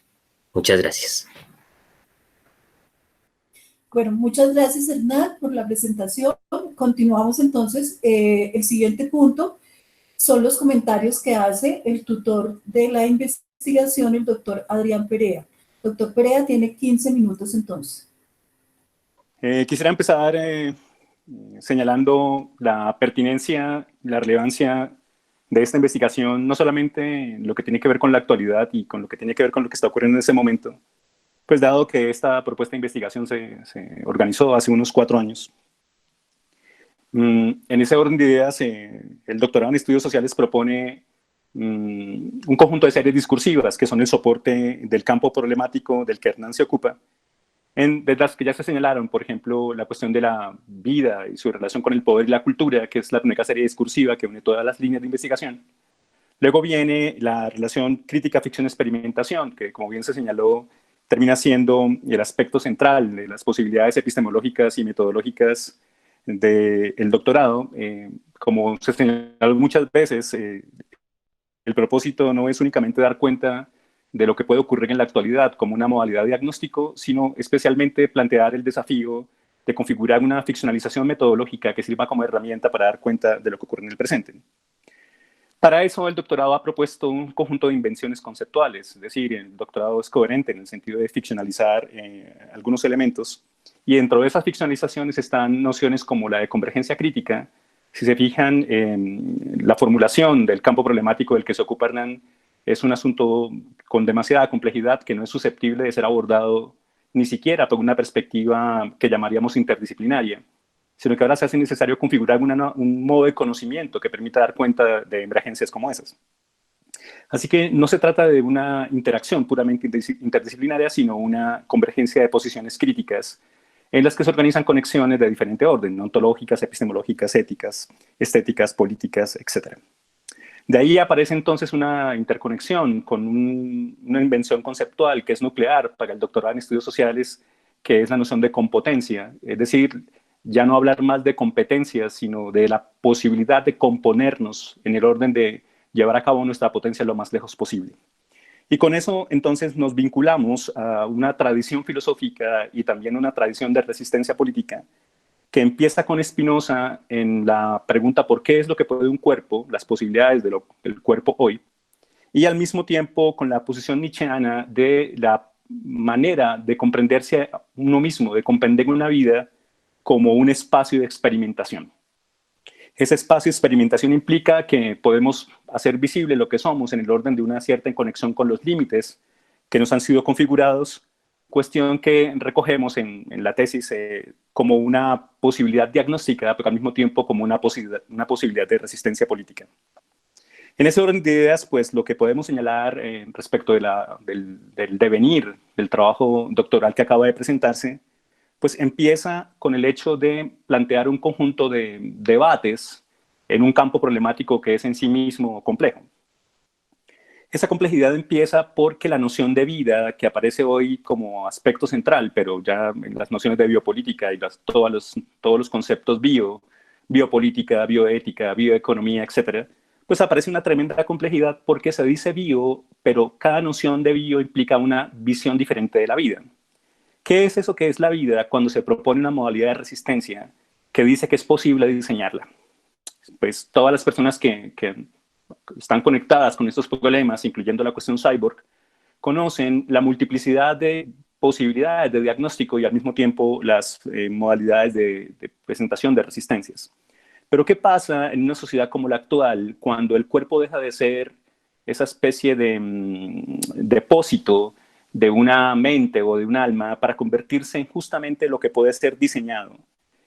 Muchas gracias. Bueno, muchas gracias, Hernán, por la presentación. Continuamos entonces. El siguiente punto son los comentarios que hace el tutor de la investigación, el doctor Adrián Perea. Doctor Perea, tiene 15 minutos entonces. Quisiera empezar señalando la pertinencia, la relevancia de esta investigación, no solamente en lo que tiene que ver con la actualidad y con lo que tiene que ver con lo que está ocurriendo en ese momento, pues dado que esta propuesta de investigación se organizó hace unos 4 años. En ese orden de ideas, el doctorado en estudios sociales propone un conjunto de series discursivas que son el soporte del campo problemático del que Hernán se ocupa, de las que ya se señalaron, por ejemplo, la cuestión de la vida y su relación con el poder y la cultura, que es la única serie discursiva que une todas las líneas de investigación. Luego viene la relación crítica-ficción-experimentación, que, como bien se señaló, termina siendo el aspecto central de las posibilidades epistemológicas y metodológicas del doctorado. Como se señaló muchas veces, el propósito no es únicamente dar cuenta de lo que puede ocurrir en la actualidad como una modalidad de diagnóstico, sino especialmente plantear el desafío de configurar una ficcionalización metodológica que sirva como herramienta para dar cuenta de lo que ocurre en el presente. Para eso, el doctorado ha propuesto un conjunto de invenciones conceptuales, es decir, el doctorado es coherente en el sentido de ficcionalizar algunos elementos, y dentro de esas ficcionalizaciones están nociones como la de convergencia crítica. Si se fijan, la formulación del campo problemático del que se ocupa Hernán es un asunto con demasiada complejidad que no es susceptible de ser abordado ni siquiera por una perspectiva que llamaríamos interdisciplinaria, sino que ahora se hace necesario configurar un modo de conocimiento que permita dar cuenta de emergencias como esas. Así que no se trata de una interacción puramente interdisciplinaria, sino una convergencia de posiciones críticas en las que se organizan conexiones de diferente orden, ontológicas, epistemológicas, éticas, estéticas, políticas, etc. De ahí aparece entonces una interconexión con una invención conceptual que es nuclear para el doctorado en estudios sociales, que es la noción de compotencia, es decir, ya no hablar más de competencias, sino de la posibilidad de componernos en el orden de llevar a cabo nuestra potencia lo más lejos posible. Y con eso entonces nos vinculamos a una tradición filosófica y también una tradición de resistencia política que empieza con Spinoza en la pregunta ¿por qué es lo que puede un cuerpo?, las posibilidades del cuerpo hoy, y al mismo tiempo con la posición nietzscheana de la manera de comprenderse a uno mismo, de comprender una vida como un espacio de experimentación. Ese espacio de experimentación implica que podemos hacer visible lo que somos en el orden de una cierta conexión con los límites que nos han sido configurados, cuestión que recogemos en la tesis como una posibilidad diagnóstica, pero al mismo tiempo como una posibilidad de resistencia política. En ese orden de ideas, pues lo que podemos señalar respecto del devenir del trabajo doctoral que acaba de presentarse, pues empieza con el hecho de plantear un conjunto de debates en un campo problemático que es en sí mismo complejo. Esa complejidad empieza porque la noción de vida, que aparece hoy como aspecto central, pero ya en las nociones de biopolítica y todos los conceptos biopolítica, bioética, bioeconomía, etc., pues aparece una tremenda complejidad porque se dice bio, pero cada noción de bio implica una visión diferente de la vida. ¿Qué es eso que es la vida cuando se propone una modalidad de resistencia que dice que es posible diseñarla? Pues todas las personas que están conectadas con estos problemas, incluyendo la cuestión cyborg, conocen la multiplicidad de posibilidades de diagnóstico y al mismo tiempo las modalidades de presentación de resistencias. Pero ¿qué pasa en una sociedad como la actual cuando el cuerpo deja de ser esa especie de depósito de una mente o de un alma para convertirse en justamente lo que puede ser diseñado?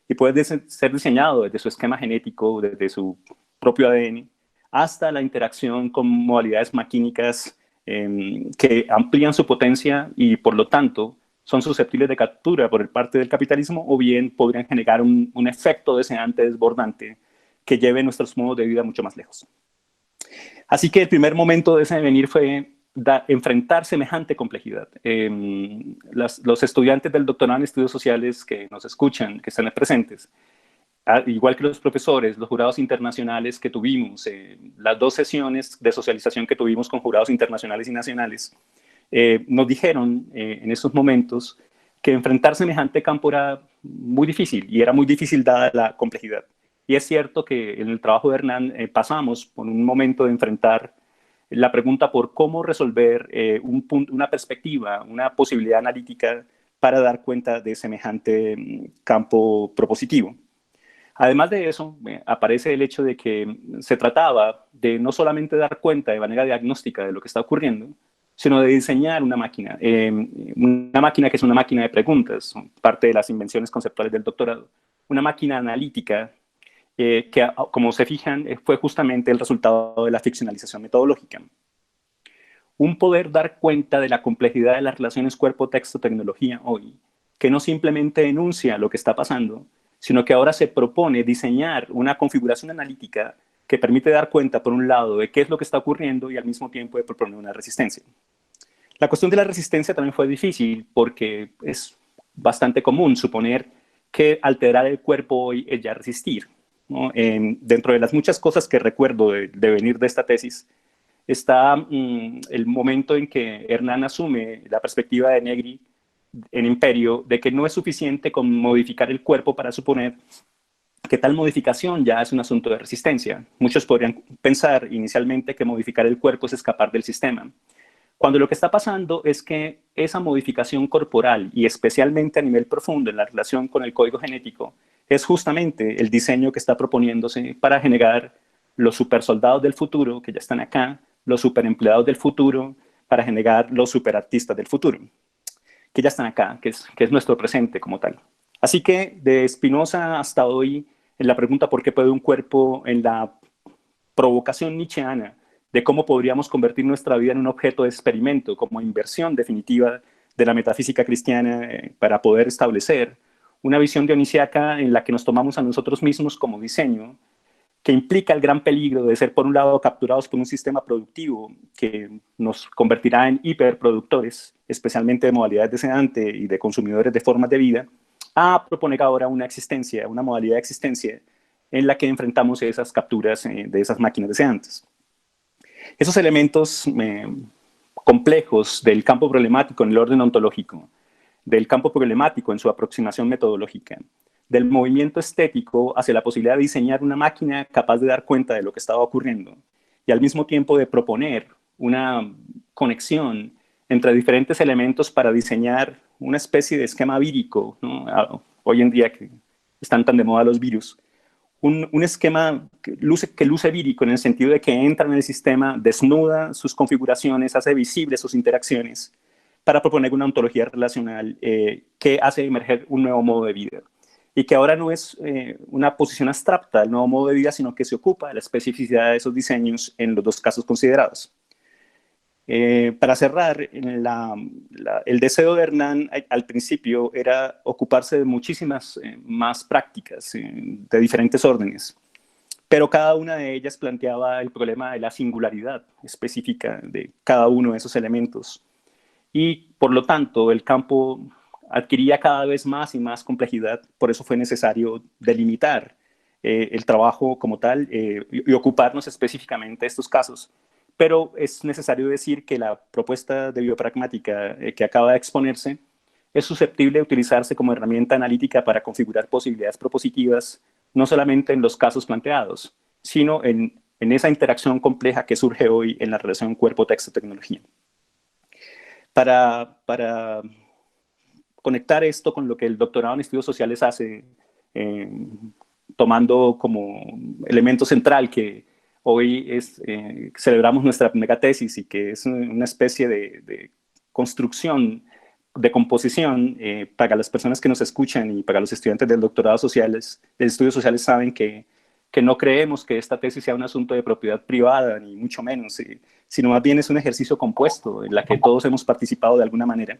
Y puede ser diseñado desde su esquema genético, desde su propio ADN, hasta la interacción con modalidades maquínicas que amplían su potencia y por lo tanto son susceptibles de captura por parte del capitalismo, o bien podrían generar un efecto deseante, desbordante, que lleve nuestros modos de vida mucho más lejos. Así que el primer momento de ese devenir fue enfrentar semejante complejidad. Los estudiantes del doctorado en estudios sociales que nos escuchan, que están presentes, igual que los profesores, los jurados internacionales que tuvimos, las 2 sesiones de socialización que tuvimos con jurados internacionales y nacionales, nos dijeron en esos momentos que enfrentar semejante campo era muy difícil, y era muy difícil dada la complejidad. Y es cierto que en el trabajo de Hernán pasamos por un momento de enfrentar la pregunta por cómo resolver una perspectiva, una posibilidad analítica para dar cuenta de semejante campo propositivo. Además de eso, aparece el hecho de que se trataba de no solamente dar cuenta de manera diagnóstica de lo que está ocurriendo, sino de diseñar una máquina que es una máquina de preguntas, parte de las invenciones conceptuales del doctorado, una máquina analítica que, como se fijan, fue justamente el resultado de la ficcionalización metodológica. Un poder dar cuenta de la complejidad de las relaciones cuerpo-texto-tecnología hoy, que no simplemente enuncia lo que está pasando, sino que ahora se propone diseñar una configuración analítica que permite dar cuenta, por un lado, de qué es lo que está ocurriendo y al mismo tiempo de proponer una resistencia. La cuestión de la resistencia también fue difícil porque es bastante común suponer que alterar el cuerpo hoy es ya resistir, ¿no? Dentro de las muchas cosas que recuerdo de venir de esta tesis, está el momento en que Hernán asume la perspectiva de Negri en Imperio de que no es suficiente con modificar el cuerpo para suponer que tal modificación ya es un asunto de resistencia. Muchos podrían pensar inicialmente que modificar el cuerpo es escapar del sistema, cuando lo que está pasando es que esa modificación corporal, y especialmente a nivel profundo en la relación con el código genético, es justamente el diseño que está proponiéndose para generar los supersoldados del futuro, que ya están acá, los superempleados del futuro, para generar los superartistas del futuro, que ya están acá, que es nuestro presente como tal. Así que de Spinoza hasta hoy, en la pregunta por qué puede un cuerpo, en la provocación nietzscheana de cómo podríamos convertir nuestra vida en un objeto de experimento, como inversión definitiva de la metafísica cristiana para poder establecer una visión dionisiaca en la que nos tomamos a nosotros mismos como diseño, que implica el gran peligro de ser, por un lado, capturados por un sistema productivo que nos convertirá en hiperproductores, especialmente de modalidades de sedante y de consumidores de formas de vida, a proponer ahora una existencia, una modalidad de existencia en la que enfrentamos esas capturas de esas máquinas deseantes. Esos elementos complejos del campo problemático en el orden ontológico, del campo problemático en su aproximación metodológica, del movimiento estético hacia la posibilidad de diseñar una máquina capaz de dar cuenta de lo que estaba ocurriendo y al mismo tiempo de proponer una conexión entre diferentes elementos para diseñar una especie de esquema vírico, ¿no? Hoy en día que están tan de moda los virus, un esquema que luce vírico en el sentido de que entra en el sistema, desnuda sus configuraciones, hace visibles sus interacciones para proponer una ontología relacional que hace emerger un nuevo modo de vida. Y que ahora no es una posición abstracta del nuevo modo de vida, sino que se ocupa de la especificidad de esos diseños en los dos casos considerados. Para cerrar, el deseo de Hernán al principio era ocuparse de muchísimas más prácticas de diferentes órdenes, pero cada una de ellas planteaba el problema de la singularidad específica de cada uno de esos elementos. Y por lo tanto, el campo adquiría cada vez más y más complejidad, por eso fue necesario delimitar el trabajo como tal y ocuparnos específicamente de estos casos. Pero es necesario decir que la propuesta de biopragmática que acaba de exponerse es susceptible de utilizarse como herramienta analítica para configurar posibilidades propositivas, no solamente en los casos planteados, sino en esa interacción compleja que surge hoy en la relación cuerpo-texto-tecnología. Para conectar esto con lo que el doctorado en estudios sociales hace, tomando como elemento central que hoy celebramos nuestra primera tesis y que es una especie de construcción, de composición para las personas que nos escuchan y para los estudiantes del doctorado de estudios sociales saben que no creemos que esta tesis sea un asunto de propiedad privada, ni mucho menos, sino más bien es un ejercicio compuesto en la que todos hemos participado de alguna manera.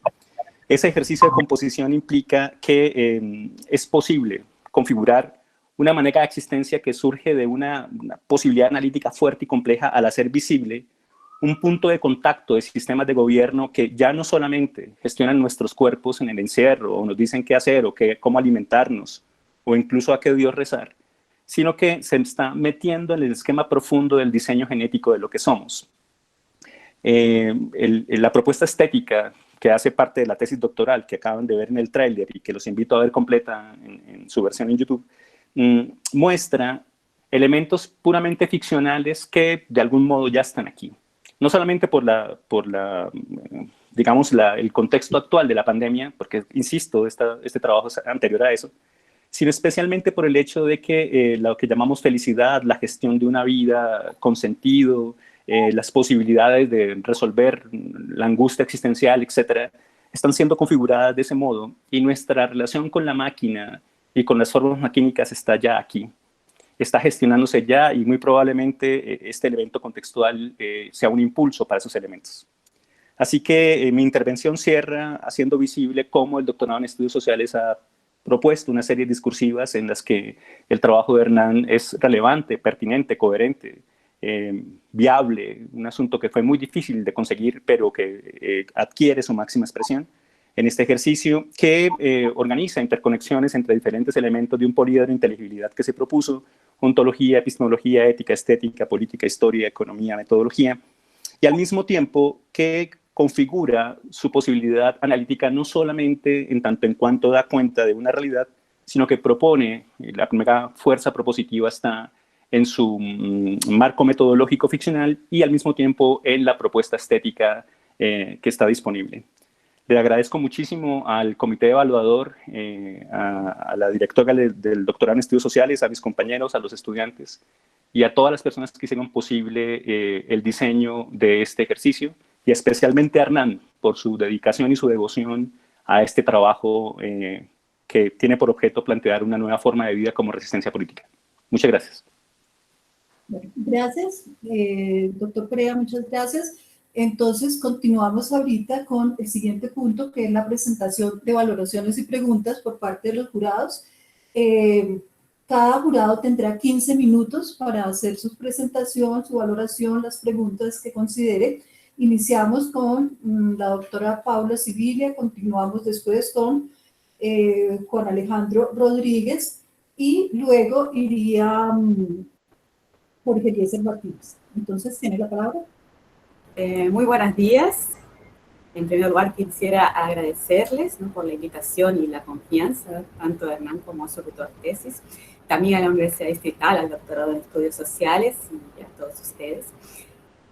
Ese ejercicio de composición implica que es posible configurar una manera de existencia que surge de una posibilidad analítica fuerte y compleja al hacer visible un punto de contacto de sistemas de gobierno que ya no solamente gestionan nuestros cuerpos en el encierro o nos dicen qué hacer o cómo alimentarnos o incluso a qué Dios rezar, sino que se está metiendo en el esquema profundo del diseño genético de lo que somos. La propuesta estética que hace parte de la tesis doctoral que acaban de ver en el tráiler y que los invito a ver completa en su versión en YouTube, muestra elementos puramente ficcionales que de algún modo ya están aquí. No solamente por el contexto actual de la pandemia, porque, insisto, este trabajo es anterior a eso, sino especialmente por el hecho de que lo que llamamos felicidad, la gestión de una vida con sentido, las posibilidades de resolver la angustia existencial, etcétera, están siendo configuradas de ese modo y nuestra relación con la máquina y con las formas maquínicas está ya aquí. Está gestionándose ya y muy probablemente este elemento contextual sea un impulso para esos elementos. Así que mi intervención cierra haciendo visible cómo el doctorado en estudios sociales ha propuesto una serie discursivas en las que el trabajo de Hernán es relevante, pertinente, coherente, viable, un asunto que fue muy difícil de conseguir, pero que adquiere su máxima expresión en este ejercicio que organiza interconexiones entre diferentes elementos de un poliedro de inteligibilidad que se propuso: ontología, epistemología, ética, estética, política, historia, economía, metodología, y al mismo tiempo que configura su posibilidad analítica no solamente en tanto en cuanto da cuenta de una realidad, sino que propone, la primera fuerza propositiva está en su marco metodológico ficcional y al mismo tiempo en la propuesta estética que está disponible. Le agradezco muchísimo al comité evaluador, a la directora del doctorado en estudios sociales, a mis compañeros, a los estudiantes y a todas las personas que hicieron posible el diseño de este ejercicio, y especialmente a Hernán por su dedicación y su devoción a este trabajo que tiene por objeto plantear una nueva forma de vida como resistencia política. Muchas gracias. Bueno, gracias, doctor Perea, muchas gracias. Entonces, continuamos ahorita con el siguiente punto, que es la presentación de valoraciones y preguntas por parte de los jurados. Cada jurado tendrá 15 minutos para hacer su presentación, su valoración, las preguntas que considere. Iniciamos con la doctora Paula Sibilia, continuamos después con Juan Alejandro Rodríguez y luego iría Jorge Eliezer Martínez. Entonces, ¿tiene la palabra? Muy buenos días. En primer lugar, quisiera agradecerles, ¿no?, por la invitación y la confianza, tanto a Hernán como a su tutor tesis, también a la Universidad Distrital, al doctorado en estudios sociales y a todos ustedes.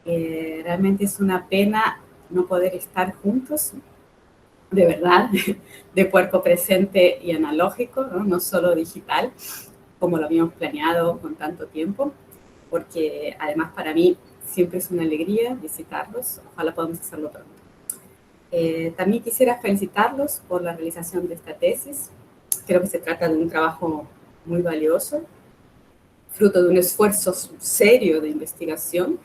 Realmente es una pena no poder estar juntos, de verdad, de cuerpo presente y analógico, no solo digital, como lo habíamos planeado con tanto tiempo, porque además para mí siempre es una alegría visitarlos. Ojalá podamos hacerlo pronto. También quisiera felicitarlos por la realización de esta tesis. Creo que se trata de un trabajo muy valioso, fruto de un esfuerzo serio de investigación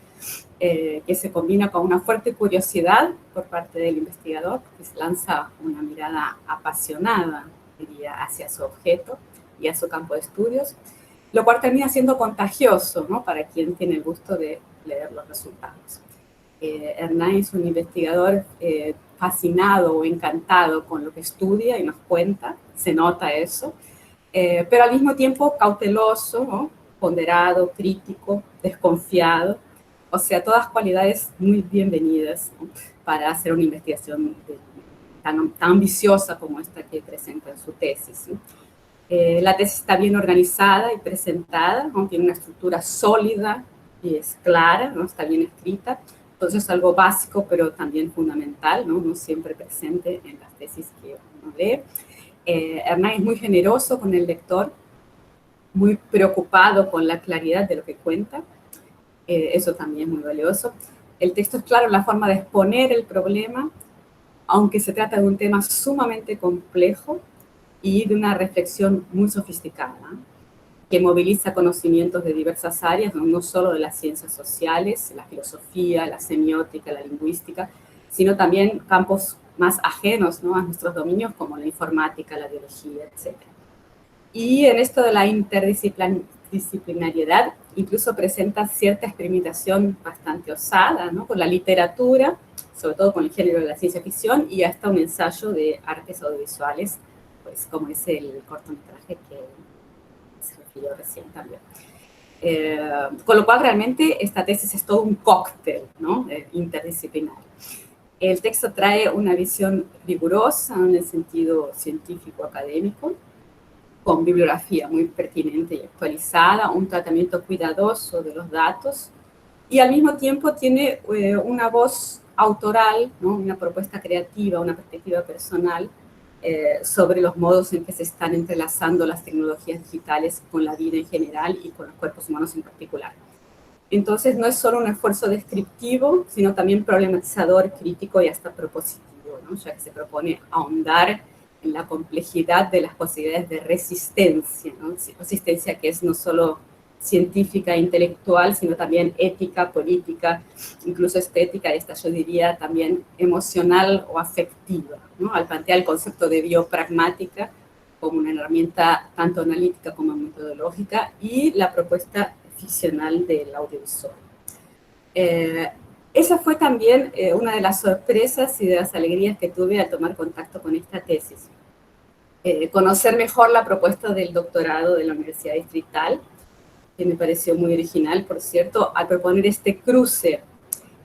que se combina con una fuerte curiosidad por parte del investigador, que se lanza una mirada apasionada, diría, hacia su objeto y a su campo de estudios, lo cual termina siendo contagioso, ¿no?, para quien tiene el gusto de leer los resultados. Hernán es un investigador fascinado o encantado con lo que estudia y nos cuenta, se nota eso, pero al mismo tiempo cauteloso, ¿no?, ponderado, crítico, desconfiado, o sea, todas cualidades muy bienvenidas, ¿no?, para hacer una investigación tan ambiciosa como esta que presenta en su tesis, ¿no? La tesis está bien organizada y presentada, ¿no?, tiene una estructura sólida y es clara, ¿no?, está bien escrita, Entonces es algo básico, pero también fundamental, ¿no? No siempre presente en las tesis que uno lee. Hernán es muy generoso con el lector, muy preocupado con la claridad de lo que cuenta. Eso también es muy valioso. El texto es claro en la forma de exponer el problema, aunque se trata de un tema sumamente complejo y de una reflexión muy sofisticada, que moviliza conocimientos de diversas áreas, no solo de las ciencias sociales, la filosofía, la semiótica, la lingüística, sino también campos más ajenos, ¿no?, a nuestros dominios, como la informática, la biología, etc. Y en esto de la interdisciplinariedad, incluso presenta cierta experimentación bastante osada, ¿no?, con la literatura, sobre todo con el género de la ciencia ficción, y hasta un ensayo de artes audiovisuales, pues como es el cortometraje que se refirió recién también. Con lo cual realmente esta tesis es todo un cóctel, ¿no?, interdisciplinario. El texto trae una visión rigurosa en el sentido científico-académico, con bibliografía muy pertinente y actualizada, un tratamiento cuidadoso de los datos, y al mismo tiempo tiene una voz autoral, ¿no?, una propuesta creativa, una perspectiva personal sobre los modos en que se están entrelazando las tecnologías digitales con la vida en general y con los cuerpos humanos en particular. Entonces no es solo un esfuerzo descriptivo, sino también problematizador, crítico y hasta propositivo, ¿no?, ya que se propone ahondar en la complejidad de las posibilidades de resistencia, ¿no?, resistencia que es no solo científica e intelectual, sino también ética, política, incluso estética, y esta yo diría también emocional o afectiva, ¿no?, al plantear el concepto de biopragmática como una herramienta tanto analítica como metodológica, y la propuesta ficcional del audiovisual. Esa fue también una de las sorpresas y de las alegrías que tuve al tomar contacto con esta tesis. Conocer mejor la propuesta del doctorado de la Universidad Distrital, que me pareció muy original, por cierto, al proponer este cruce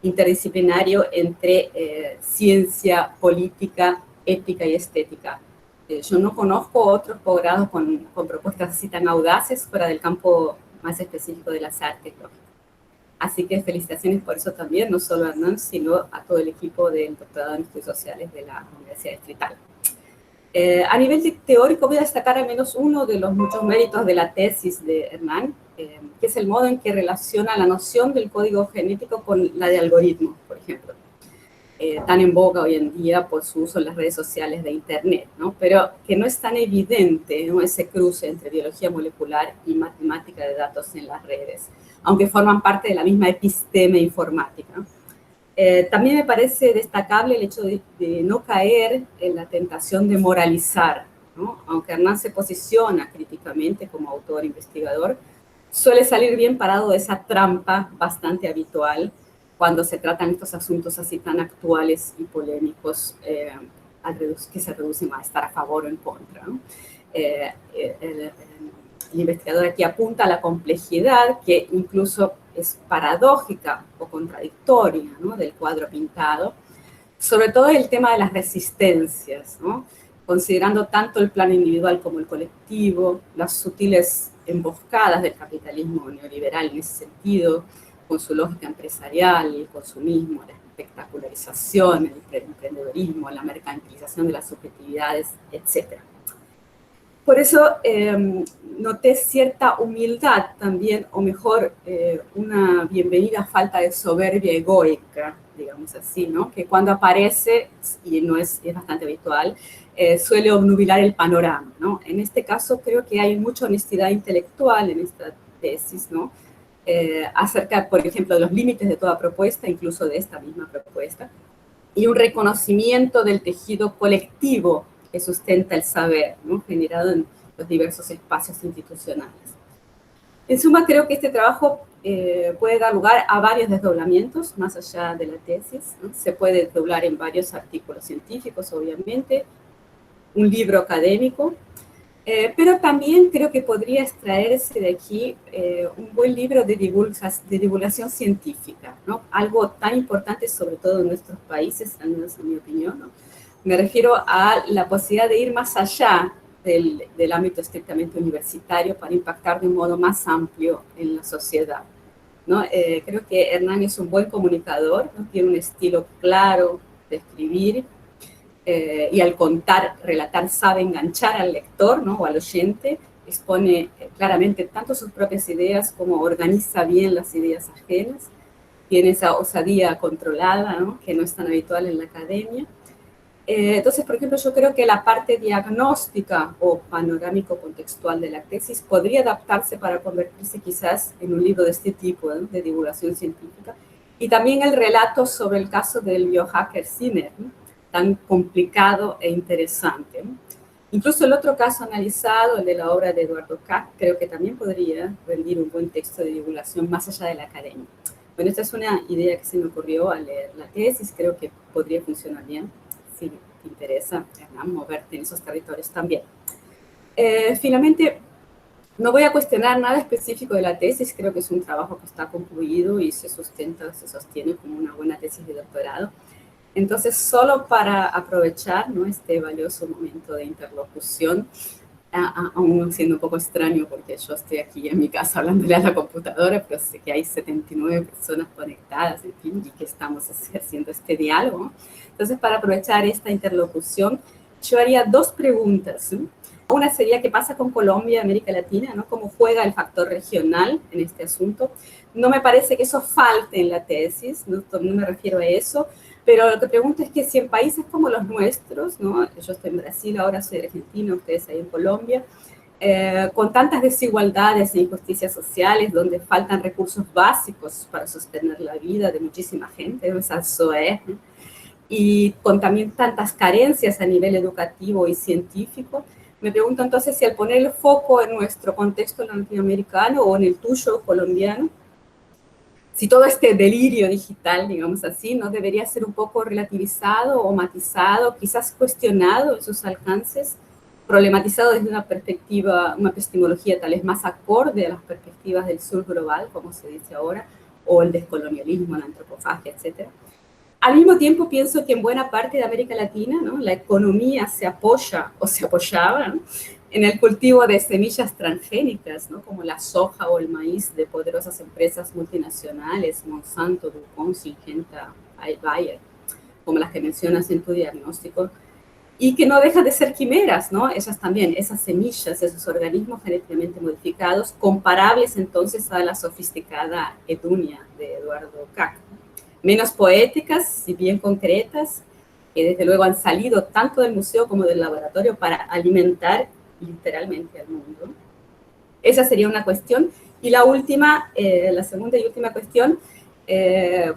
interdisciplinario entre ciencia, política, ética y estética. Yo no conozco otros posgrados con propuestas así tan audaces fuera del campo más específico de las artes. Así que felicitaciones por eso también, no solo a Hernán, sino a todo el equipo del doctorado en Estudios Sociales de la Universidad Distrital. A nivel teórico voy a destacar al menos uno de los muchos méritos de la tesis de Hernán, que es el modo en que relaciona la noción del código genético con la de algoritmos, por ejemplo, tan en boga hoy en día por su uso en las redes sociales de Internet, ¿no?, pero que no es tan evidente, ¿no?, ese cruce entre biología molecular y matemática de datos en las redes, aunque forman parte de la misma episteme informática, ¿no? También me parece destacable el hecho de no caer en la tentación de moralizar, ¿no? Aunque Hernán se posiciona críticamente como autor investigador, suele salir bien parado de esa trampa bastante habitual cuando se tratan estos asuntos así tan actuales y polémicos, que se reducen a estar a favor o en contra, ¿no? El investigador aquí apunta a la complejidad que incluso es paradójica o contradictoria, ¿no?, del cuadro pintado, sobre todo el tema de las resistencias, ¿no?, considerando tanto el plano individual como el colectivo, las sutiles emboscadas del capitalismo neoliberal en ese sentido, con su lógica empresarial, el consumismo, la espectacularización, el emprendedorismo, la mercantilización de las subjetividades, etc. Por eso noté cierta humildad también, o mejor, una bienvenida falta de soberbia egoica, digamos así, ¿no?, que cuando aparece, y no es bastante habitual, suele obnubilar el panorama, ¿no? En este caso creo que hay mucha honestidad intelectual en esta tesis, ¿no?, acerca, por ejemplo, de los límites de toda propuesta, incluso de esta misma propuesta, y un reconocimiento del tejido colectivo que sustenta el saber, ¿no?, generado en los diversos espacios institucionales. En suma, creo que este trabajo puede dar lugar a varios desdoblamientos, más allá de la tesis, ¿no? Se puede desdoblar en varios artículos científicos, obviamente, un libro académico, pero también creo que podría extraerse de aquí un buen libro de divulgación científica, ¿no?, algo tan importante, sobre todo en nuestros países, al menos en mi opinión, ¿no? Me refiero a la posibilidad de ir más allá del ámbito estrictamente universitario para impactar de un modo más amplio en la sociedad. ¿no? Creo que Hernán es un buen comunicador, ¿no? Tiene un estilo claro de escribir, y al contar, relatar, sabe enganchar al lector, ¿no? O al oyente, expone claramente tanto sus propias ideas como organiza bien las ideas ajenas, tiene esa osadía controlada, ¿no? Que no es tan habitual en la academia. Entonces, por ejemplo, yo creo que la parte diagnóstica o panorámico contextual de la tesis podría adaptarse para convertirse quizás en un libro de este tipo, ¿no? De divulgación científica. Y también el relato sobre el caso del biohacker Sinner, ¿no? Tan complicado e interesante, ¿no? Incluso el otro caso analizado, el de la obra de Eduardo Kac, creo que también podría rendir un buen texto de divulgación más allá de la academia. Bueno, esta es una idea que se me ocurrió al leer la tesis, creo que podría funcionar bien, si te interesa, Hernán, moverte en esos territorios también. Finalmente, no voy a cuestionar nada específico de la tesis, creo que es un trabajo que está concluido y se sostiene como una buena tesis de doctorado. Entonces, solo para aprovechar, ¿no? Este valioso momento de interlocución, aún siendo un poco extraño porque yo estoy aquí en mi casa hablándole a la computadora, pero sé que hay 79 personas conectadas, en fin, y que estamos haciendo este diálogo. Entonces, para aprovechar esta interlocución, yo haría dos preguntas, ¿sí? Una sería qué pasa con Colombia, América Latina, ¿no? Cómo juega el factor regional en este asunto. No me parece que eso falte en la tesis, no me refiero a eso, pero lo que pregunto es que si en países como los nuestros, ¿no? Yo estoy en Brasil, ahora soy argentina, ustedes ahí en Colombia, con tantas desigualdades e injusticias sociales, donde faltan recursos básicos para sostener la vida de muchísima gente, ¿no? Esa SOE, ¿no? Y con también tantas carencias a nivel educativo y científico, me pregunto entonces si al poner el foco en nuestro contexto latinoamericano o en el tuyo colombiano, si todo este delirio digital, digamos así, no debería ser un poco relativizado o matizado, quizás cuestionado en sus alcances, problematizado desde una perspectiva, una epistemología tal vez más acorde a las perspectivas del sur global, como se dice ahora, o el descolonialismo, la antropofagia, etc. Al mismo tiempo pienso que en buena parte de América Latina, ¿no? La economía se apoya o se apoyaba, ¿no? En el cultivo de semillas transgénicas, ¿no? Como la soja o el maíz de poderosas empresas multinacionales, Monsanto, DuPont, Syngenta, Bayer, como las que mencionas en tu diagnóstico, y que no dejan de ser quimeras, ¿no? Esas también, esas semillas, esos organismos genéticamente modificados, comparables entonces a la sofisticada Edunia de Eduardo Kac. Menos poéticas, si bien concretas, que desde luego han salido tanto del museo como del laboratorio para alimentar literalmente al mundo. Esa sería una cuestión. Y la última, la segunda y última cuestión,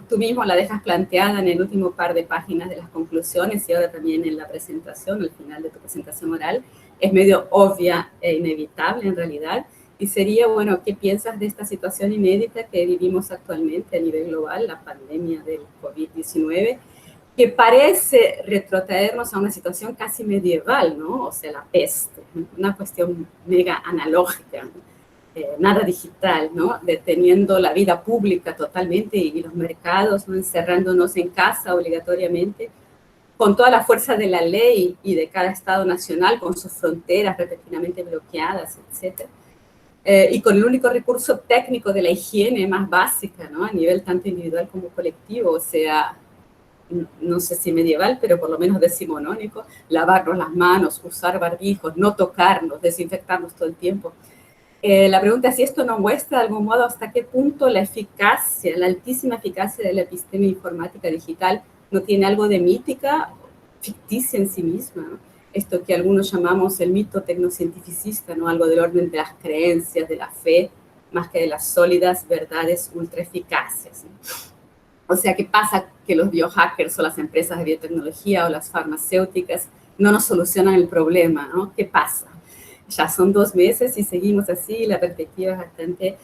tú mismo la dejas planteada en el último par de páginas de las conclusiones y ahora también en la presentación, al final de tu presentación oral, es medio obvia e inevitable en realidad, y sería, bueno, ¿qué piensas de esta situación inédita que vivimos actualmente a nivel global, la pandemia del COVID-19, que parece retrotraernos a una situación casi medieval, ¿no? O sea, la peste, una cuestión mega analógica, ¿no? Nada digital, ¿no? Deteniendo la vida pública totalmente y los mercados, ¿no? Encerrándonos en casa obligatoriamente, con toda la fuerza de la ley y de cada Estado nacional, con sus fronteras repentinamente bloqueadas, etc. Y con el único recurso técnico de la higiene más básica, ¿no? A nivel tanto individual como colectivo, o sea, no sé si medieval, pero por lo menos decimonónico, lavarnos las manos, usar barbijos, no tocarnos, desinfectarnos todo el tiempo. La pregunta es si esto no muestra de algún modo hasta qué punto la eficacia, la altísima eficacia de la epistemia informática digital no tiene algo de mítica, ficticia en sí misma, ¿no? Esto que algunos llamamos el mito tecnocientificista, ¿no? Algo del orden de las creencias, de la fe, más que de las sólidas verdades ultra eficaces, ¿no? O sea, ¿qué pasa? Que los biohackers o las empresas de biotecnología o las farmacéuticas no nos solucionan el problema, ¿no? ¿Qué pasa? Ya son 2 meses y seguimos así, y la perspectiva es bastante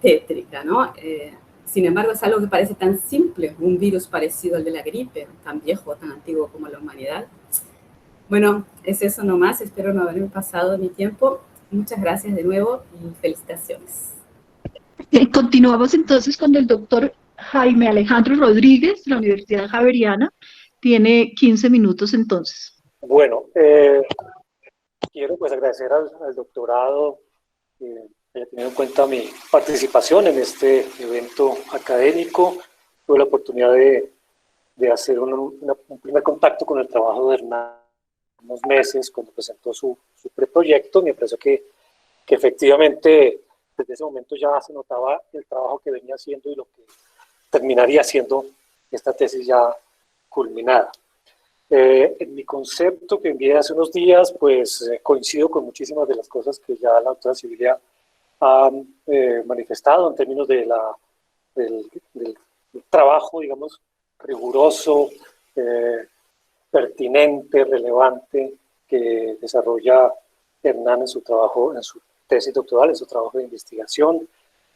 tétrica, ¿no? Sin embargo, es algo que parece tan simple, un virus parecido al de la gripe, tan viejo, tan antiguo como la humanidad. Bueno, es eso nomás, espero no haberme pasado mi tiempo. Muchas gracias de nuevo y felicitaciones. Continuamos entonces con el doctor Jaime Alejandro Rodríguez, de la Universidad Javeriana. Tiene 15 minutos entonces. Bueno, quiero pues agradecer al doctorado el haya tenido en cuenta mi participación en este evento académico. Tuve la oportunidad de hacer un primer contacto con el trabajo de Hernán unos meses cuando presentó su preproyecto. Me pareció que efectivamente desde ese momento ya se notaba el trabajo que venía haciendo y lo que terminaría siendo esta tesis ya culminada. En mi concepto que envié hace unos días, pues coincido con muchísimas de las cosas que ya la doctora Sibilia ha manifestado en términos de del trabajo, digamos, riguroso, pertinente, relevante, que desarrolla Hernán en su trabajo, en su tesis doctoral, en su trabajo de investigación.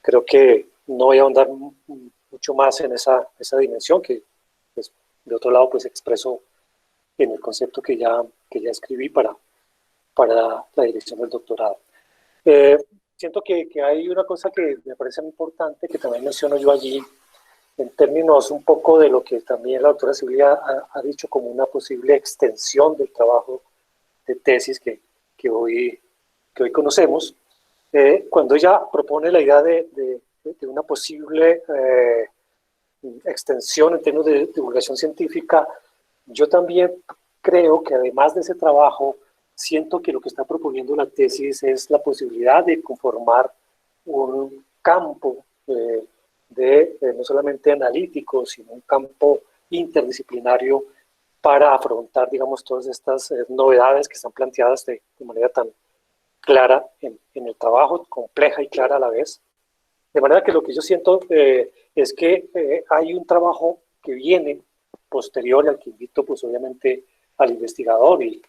Creo que no voy a ahondar mucho más en esa dimensión que, pues, de otro lado, pues expreso en el concepto que ya escribí para la dirección del doctorado. Siento que hay una cosa que me parece muy importante, que también menciono yo allí, en términos un poco de lo que también la doctora Sibilia ha dicho como una posible extensión del trabajo de tesis que hoy conocemos, cuando ella propone la idea de una posible extensión en términos de divulgación científica. Yo también creo que además de ese trabajo, siento que lo que está proponiendo la tesis es la posibilidad de conformar un campo no solamente analítico, sino un campo interdisciplinario para afrontar, digamos, todas estas novedades que están planteadas de manera tan clara en el trabajo, compleja y clara a la vez. De manera que lo que yo siento es que hay un trabajo que viene posterior, al que invito pues obviamente al investigador y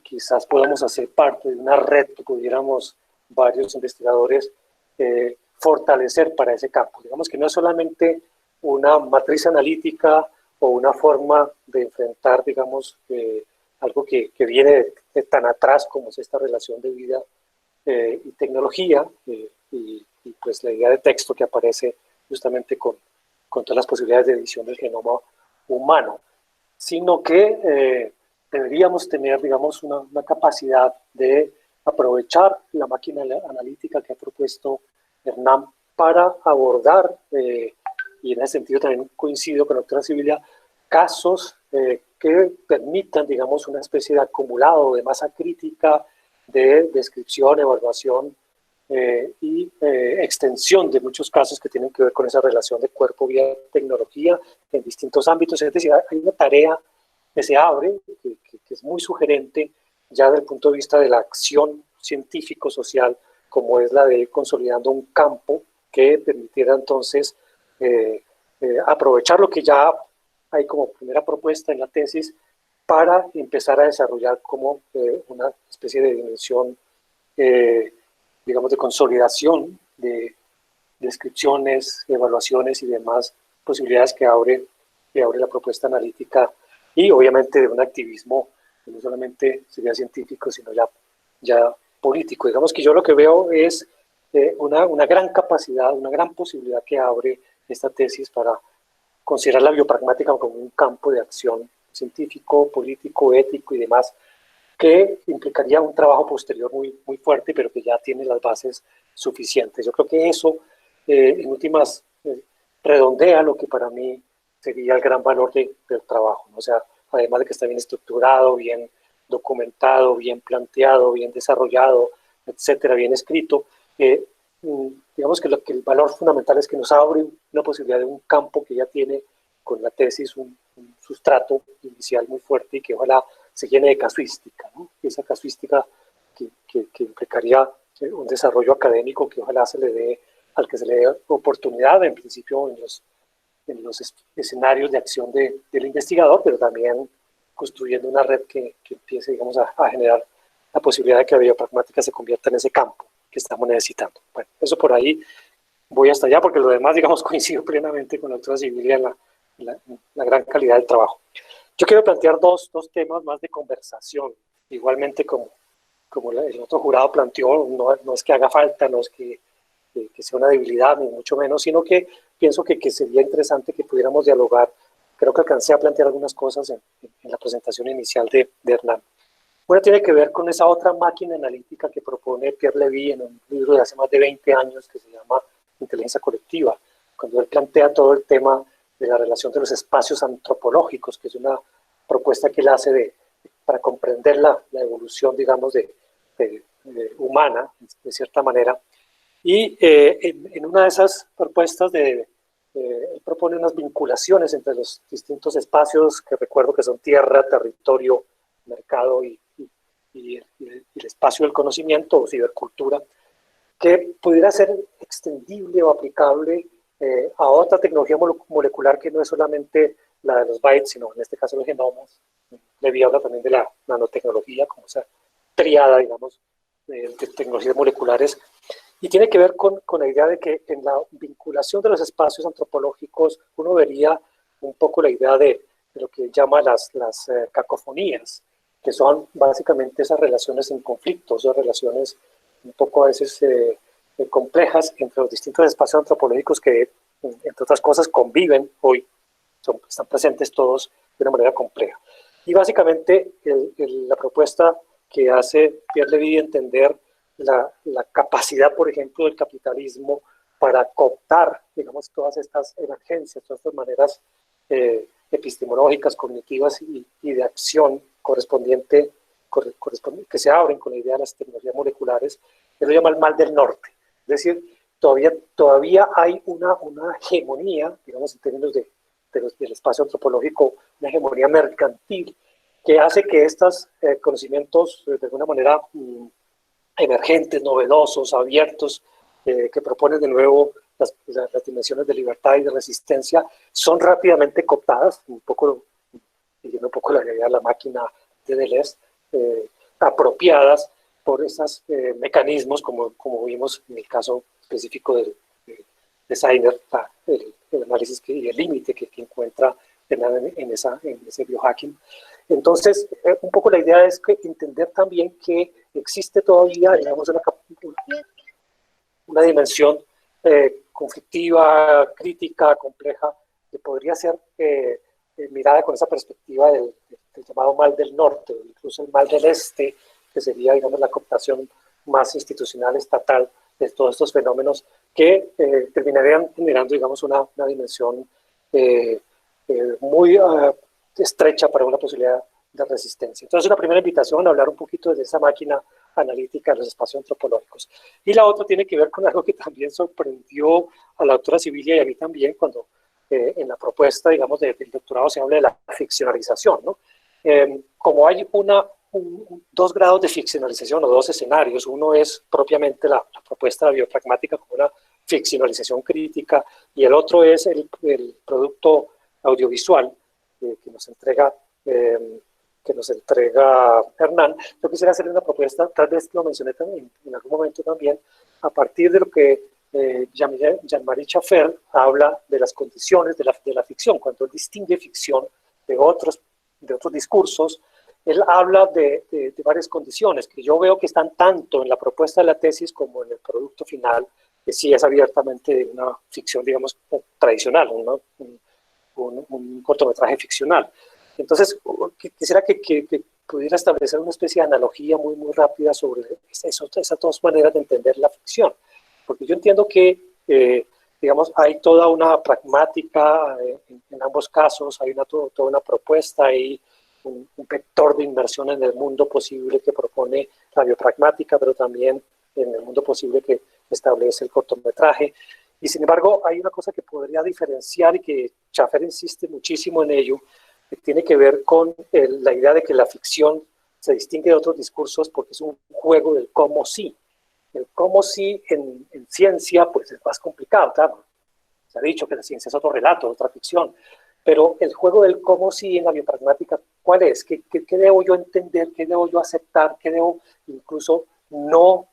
quizás podamos hacer parte de una red que pudiéramos varios investigadores fortalecer para ese campo. Digamos que no es solamente una matriz analítica o una forma de enfrentar, digamos, algo que viene de tan atrás como es esta relación de vida y tecnología, y pues la idea de texto que aparece justamente con todas las posibilidades de edición del genoma humano, sino que deberíamos tener, digamos, una capacidad de aprovechar la máquina analítica que ha propuesto Hernán para abordar, y en ese sentido también coincido con la doctora Sibilia, casos que permitan, digamos, una especie de acumulado de masa crítica de descripción, evaluación y extensión de muchos casos que tienen que ver con esa relación de cuerpo vía tecnología en distintos ámbitos. Es decir, hay una tarea que se abre, que es muy sugerente ya desde el punto de vista de la acción científico-social, como es la de ir consolidando un campo que permitiera entonces aprovechar lo que ya hay como primera propuesta en la tesis para empezar a desarrollar como una especie de dimensión, digamos, de consolidación de descripciones, evaluaciones y demás posibilidades que abre la propuesta analítica, y obviamente de un activismo que no solamente sería científico, sino ya político. Digamos que yo lo que veo es una gran capacidad, una gran posibilidad que abre esta tesis para considerar la biopragmática como un campo de acción científico, político, ético y demás, que implicaría un trabajo posterior muy fuerte, pero que ya tiene las bases suficientes. Yo creo que eso, en últimas, redondea lo que para mí sería el gran valor del trabajo, ¿no? O sea, además de que está bien estructurado, bien documentado, bien planteado, bien desarrollado, etcétera, bien escrito, digamos que el valor fundamental es que nos abre una posibilidad de un campo que ya tiene con la tesis un sustrato inicial muy fuerte y que ojalá se llene de casuística, ¿no? Y esa casuística que implicaría un desarrollo académico que ojalá al que se le dé oportunidad, en principio en los escenarios de acción del investigador, pero también construyendo una red que empiece, digamos, a generar la posibilidad de que la biopragmática se convierta en ese campo que estamos necesitando. Bueno, eso por ahí, voy hasta allá, porque lo demás, digamos, coincido plenamente con la doctora Sibilia en la gran calidad del trabajo. Yo quiero plantear dos temas más de conversación, igualmente como el otro jurado planteó. No es que haga falta, no es que sea una debilidad, ni mucho menos, sino que pienso que sería interesante que pudiéramos dialogar. Creo que alcancé a plantear algunas cosas en la presentación inicial de Hernán. Una tiene que ver con esa otra máquina analítica que propone Pierre Levy en un libro de hace más de 20 años que se llama Inteligencia Colectiva, cuando él plantea todo el tema de la relación de los espacios antropológicos, que es una propuesta que él hace para comprender la evolución, digamos, humana, de cierta manera. Y en una de esas propuestas él propone unas vinculaciones entre los distintos espacios que recuerdo que son tierra, territorio, mercado y el espacio del conocimiento o cibercultura, que pudiera ser extendible o aplicable a otra tecnología molecular que no es solamente la de los bytes, sino en este caso los genomas. Levy habla también de la nanotecnología, como esa triada, digamos, de tecnologías moleculares, y tiene que ver con la idea de que en la vinculación de los espacios antropológicos uno vería un poco la idea de lo que llama las cacofonías, que son básicamente esas relaciones en conflicto, esas relaciones un poco a veces complejas entre los distintos espacios antropológicos que, entre otras cosas, conviven hoy, están presentes todos de una manera compleja. Y básicamente la propuesta que hace Pierre Levy de entender la capacidad, por ejemplo, del capitalismo para cooptar, digamos, todas estas emergencias, todas estas maneras epistemológicas, cognitivas y de acción correspondiente, que se abren con la idea de las tecnologías moleculares, él lo llama el mal del norte. Es decir, todavía hay una hegemonía, digamos, en términos del espacio antropológico, una hegemonía mercantil, que hace que estos conocimientos, de alguna manera, emergentes, novedosos, abiertos, que proponen de nuevo las dimensiones de libertad y de resistencia, son rápidamente cooptadas, siguiendo un poco la idea de la máquina de Deleuze, apropiadas por esos mecanismos, como vimos en el caso específico de Sainer, el análisis y el límite que encuentra en ese biohacking. Entonces, un poco la idea es que entender también que existe todavía, digamos, una dimensión conflictiva, crítica, compleja, que podría ser mirada con esa perspectiva del llamado mal del norte, o incluso el mal del este, que sería, digamos, la cooptación más institucional, estatal, de todos estos fenómenos que terminarían generando, digamos, una dimensión muy estrecha para una posibilidad de resistencia. Entonces, una primera invitación a hablar un poquito de esa máquina analítica de los espacios antropológicos. Y la otra tiene que ver con algo que también sorprendió a la doctora Sibilia y a mí también cuando en la propuesta, digamos, del doctorado se habla de la ficcionalización, ¿no? Como hay dos grados de ficcionalización o dos escenarios, uno es propiamente la propuesta de la biopragmática como una ficcionalización crítica y el otro es el producto audiovisual que nos entrega Hernán. Yo quisiera hacerle una propuesta, tal vez lo mencioné también en algún momento también, a partir de lo que Jean-Marie Chaffel habla de las condiciones de la ficción, cuando él distingue ficción de otros discursos. Él habla de varias condiciones que yo veo que están tanto en la propuesta de la tesis como en el producto final, que sí es abiertamente una ficción, digamos, tradicional, un cortometraje ficcional. Entonces, quisiera que pudiera establecer una especie de analogía muy, muy rápida sobre esas dos maneras de entender la ficción. Porque yo entiendo que, digamos, hay toda una pragmática en ambos casos, hay toda una propuesta, hay un vector de inmersión en el mundo posible que propone la biopragmática, pero también en el mundo posible que establece el cortometraje. Y sin embargo, hay una cosa que podría diferenciar y que Chaffel insiste muchísimo en ello, que tiene que ver con la idea de que la ficción se distingue de otros discursos porque es un juego del cómo sí. El cómo sí en ciencia pues es más complicado, claro. Se ha dicho que la ciencia es otro relato, otra ficción. Pero el juego del cómo sí en la biopragmática, ¿cuál es? ¿Qué debo yo entender? ¿Qué debo yo aceptar? ¿Qué debo incluso no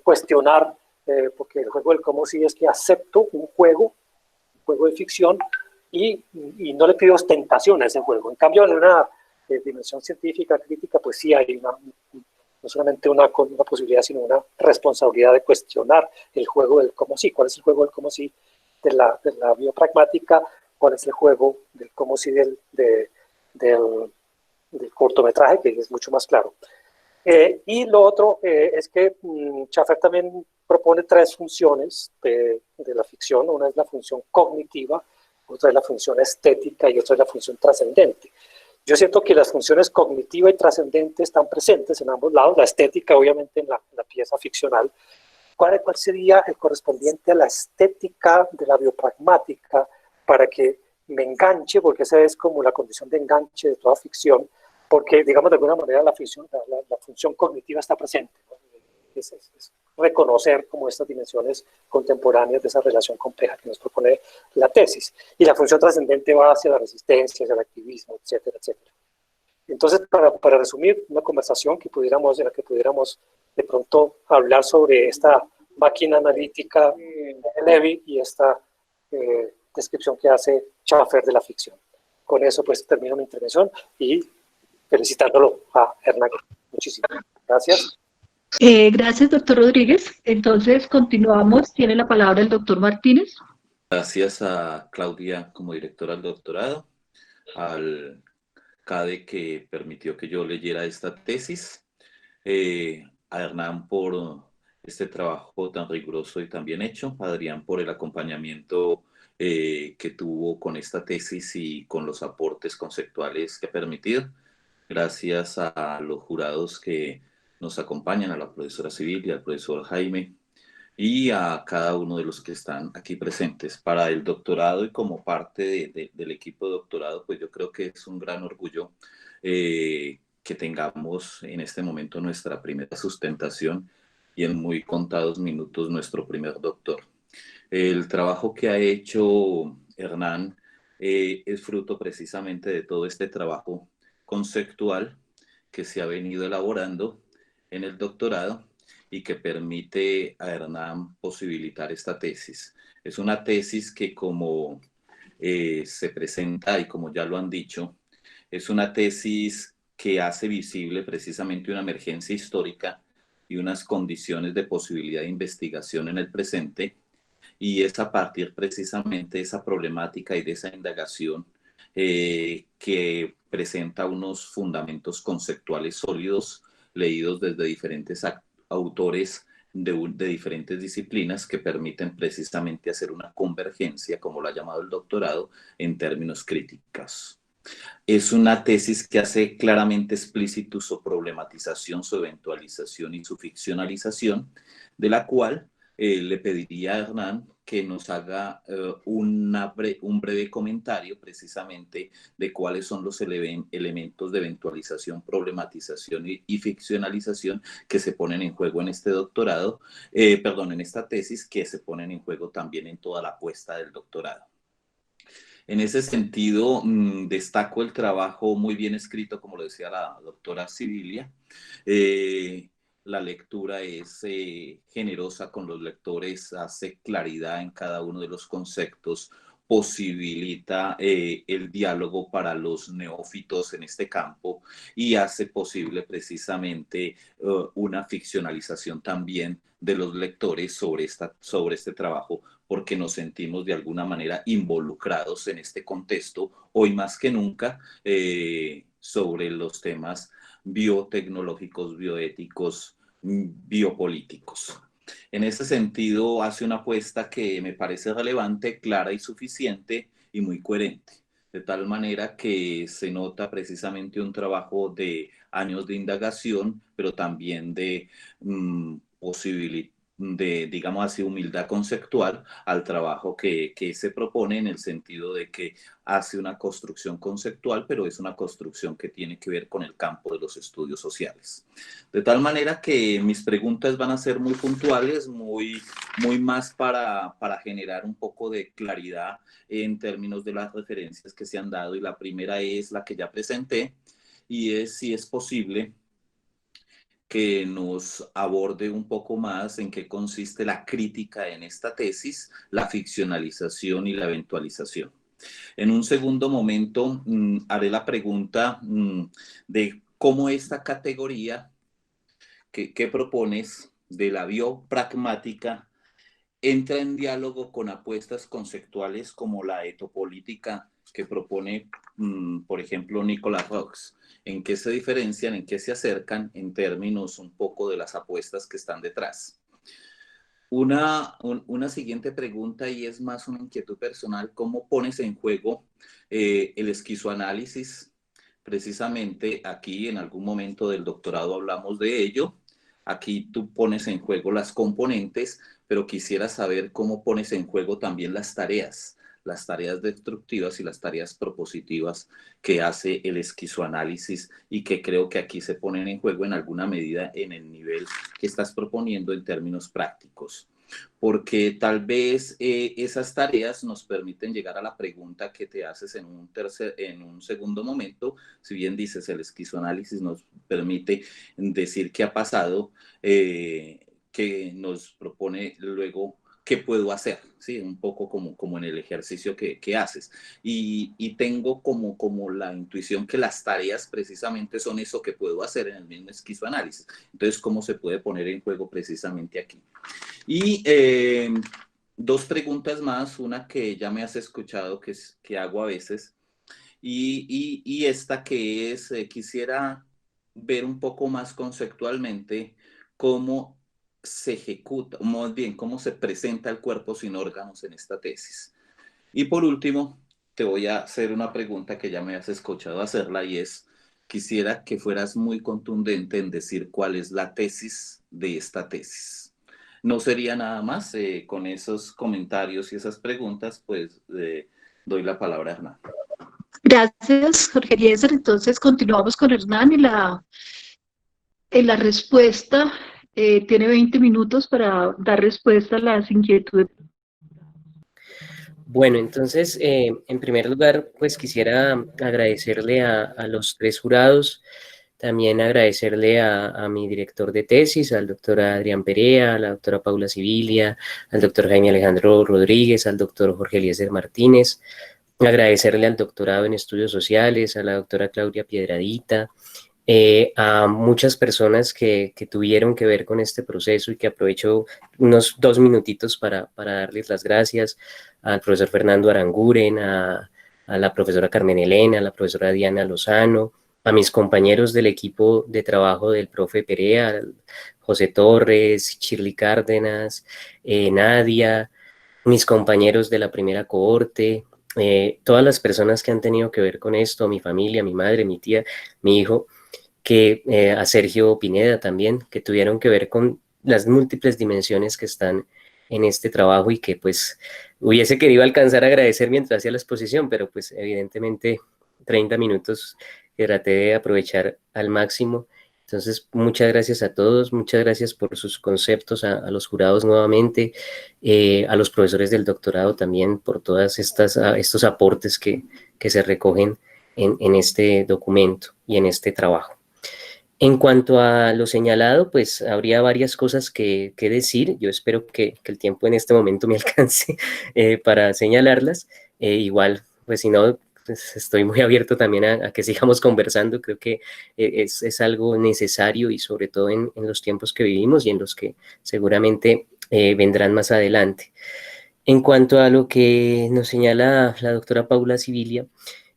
cuestionar? Porque el juego del cómo sí es que acepto un juego de ficción y no le pido ostentación a ese juego. En cambio, en una dimensión científica, crítica, pues sí hay no solamente una posibilidad, sino una responsabilidad de cuestionar el juego del cómo sí. ¿Cuál es el juego del cómo sí de la biopragmática? ¿Cuál es el juego del cómo sí del cortometraje, que es mucho más claro. Y lo otro es que Schaffer también propone 3 funciones de la ficción. Una es la función cognitiva, otra es la función estética y otra es la función trascendente. Yo siento que las funciones cognitiva y trascendente están presentes en ambos lados, la estética obviamente en la pieza ficcional. ¿Cuál sería el correspondiente a la estética de la biopragmática para que me enganche? Porque esa es como la condición de enganche de toda ficción, porque, digamos, de alguna manera la función cognitiva está presente, ¿no? Es reconocer como estas dimensiones contemporáneas de esa relación compleja que nos propone la tesis. Y la función trascendente va hacia la resistencia, hacia el activismo, etcétera, etcétera. Entonces, para resumir una conversación en la que pudiéramos de pronto hablar sobre esta máquina analítica de Levy y esta descripción que hace Schaffer de la ficción. Con eso, pues, termino mi intervención y felicitándolo a Hernán. Muchísimas gracias. Gracias, doctor Rodríguez. Entonces, continuamos. Tiene la palabra el doctor Martínez. Gracias a Claudia como directora del doctorado, al CADE que permitió que yo leyera esta tesis, a Hernán por este trabajo tan riguroso y tan bien hecho, a Adrián por el acompañamiento que tuvo con esta tesis y con los aportes conceptuales que ha permitido. Gracias a los jurados que nos acompañan, a la profesora Civil y al profesor Jaime, y a cada uno de los que están aquí presentes. Para el doctorado y como parte del equipo de doctorado, pues yo creo que es un gran orgullo que tengamos en este momento nuestra primera sustentación y en muy contados minutos nuestro primer doctor. El trabajo que ha hecho Hernán es fruto precisamente de todo este trabajo conceptual que se ha venido elaborando en el doctorado y que permite a Hernán posibilitar esta tesis. Es una tesis que, como se presenta y como ya lo han dicho, es una tesis que hace visible precisamente una emergencia histórica y unas condiciones de posibilidad de investigación en el presente, y es a partir precisamente de esa problemática y de esa indagación que presenta unos fundamentos conceptuales sólidos leídos desde diferentes autores de diferentes disciplinas que permiten precisamente hacer una convergencia, como lo ha llamado el doctorado, en términos críticos. Es una tesis que hace claramente explícito su problematización, su eventualización y su ficcionalización, de la cual le pediría a Hernán que nos haga un breve comentario precisamente de cuáles son los elementos de eventualización, problematización y ficcionalización que se ponen en juego en este doctorado, en esta tesis, que se ponen en juego también en toda la apuesta del doctorado. En ese sentido, destaco el trabajo muy bien escrito, como lo decía la doctora Sibilia. La lectura es generosa con los lectores, hace claridad en cada uno de los conceptos, posibilita el diálogo para los neófitos en este campo y hace posible precisamente una ficcionalización también de los lectores sobre este trabajo, porque nos sentimos de alguna manera involucrados en este contexto, hoy más que nunca, sobre los temas biotecnológicos, bioéticos, biopolíticos. En ese sentido, hace una apuesta que me parece relevante, clara y suficiente y muy coherente, de tal manera que se nota precisamente un trabajo de años de indagación, pero también de digamos así, humildad conceptual al trabajo que se propone, en el sentido de que hace una construcción conceptual, pero es una construcción que tiene que ver con el campo de los estudios sociales. De tal manera que mis preguntas van a ser muy puntuales, muy más para generar un poco de claridad en términos de las referencias que se han dado, y la primera es la que ya presenté, y es si es posible que nos aborde un poco más en qué consiste la crítica en esta tesis, la ficcionalización y la eventualización. En un segundo momento haré la pregunta de cómo esta categoría que propones de la biopragmática entra en diálogo con apuestas conceptuales como la etopolítica que propone, por ejemplo, Nicolas Rox. ¿En qué se diferencian, en qué se acercan en términos un poco de las apuestas que están detrás? Una siguiente pregunta, y es más una inquietud personal: ¿cómo pones en juego el esquizoanálisis? Precisamente aquí en algún momento del doctorado hablamos de ello. Aquí tú pones en juego las componentes, pero quisiera saber cómo pones en juego también las tareas destructivas y las tareas propositivas que hace el esquizoanálisis, y que creo que aquí se ponen en juego en alguna medida en el nivel que estás proponiendo en términos prácticos. Porque tal vez esas tareas nos permiten llegar a la pregunta que te haces en un segundo momento. Si bien dices, el esquizoanálisis nos permite decir qué ha pasado, que nos propone luego qué puedo hacer, ¿sí? Un poco como en el ejercicio que haces. Y tengo como la intuición que las tareas precisamente son eso que puedo hacer en el mismo esquizoanálisis. Entonces, ¿cómo se puede poner en juego precisamente aquí? Y dos preguntas más, una que ya me has escuchado, que hago a veces, y esta que es, quisiera ver un poco más conceptualmente cómo se ejecuta, o más bien cómo se presenta el cuerpo sin órganos en esta tesis. Y por último, te voy a hacer una pregunta que ya me has escuchado hacerla, y es: quisiera que fueras muy contundente en decir cuál es la tesis de esta tesis. No sería nada más. Con esos comentarios y esas preguntas, pues doy la palabra a Hernán. Gracias, Jorge Eliezer. Entonces continuamos con Hernán en la respuesta. Tiene 20 minutos para dar respuesta a las inquietudes. Bueno, entonces, en primer lugar, pues quisiera agradecerle a los tres jurados, también agradecerle a mi director de tesis, al doctor Adrián Perea, a la doctora Paula Sibilia, al doctor Jaime Alejandro Rodríguez, al doctor Jorge Eliezer Martínez, agradecerle al doctorado en estudios sociales, a la doctora Claudia Piedradita, a muchas personas que tuvieron que ver con este proceso, y que aprovecho unos 2 minutitos para darles las gracias: al profesor Fernando Aranguren, a la profesora Carmen Elena, a la profesora Diana Lozano, a mis compañeros del equipo de trabajo del profe Perea, José Torres, Shirley Cárdenas, Nadia, mis compañeros de la primera cohorte, todas las personas que han tenido que ver con esto, mi familia, mi madre, mi tía, mi hijo, a Sergio Pineda también, que tuvieron que ver con las múltiples dimensiones que están en este trabajo, y que pues hubiese querido alcanzar a agradecer mientras hacía la exposición, pero pues evidentemente 30 minutos que traté de aprovechar al máximo. Entonces, muchas gracias a todos, muchas gracias por sus conceptos, a los jurados nuevamente, a los profesores del doctorado también por todas estos aportes que se recogen en este documento y en este trabajo. En cuanto a lo señalado, pues habría varias cosas que decir. Yo espero que el tiempo en este momento me alcance para señalarlas. Igual, pues si no, pues estoy muy abierto también a que sigamos conversando. Creo que es algo necesario, y sobre todo en los tiempos que vivimos y en los que seguramente vendrán más adelante. En cuanto a lo que nos señala la doctora Paula Sibilia,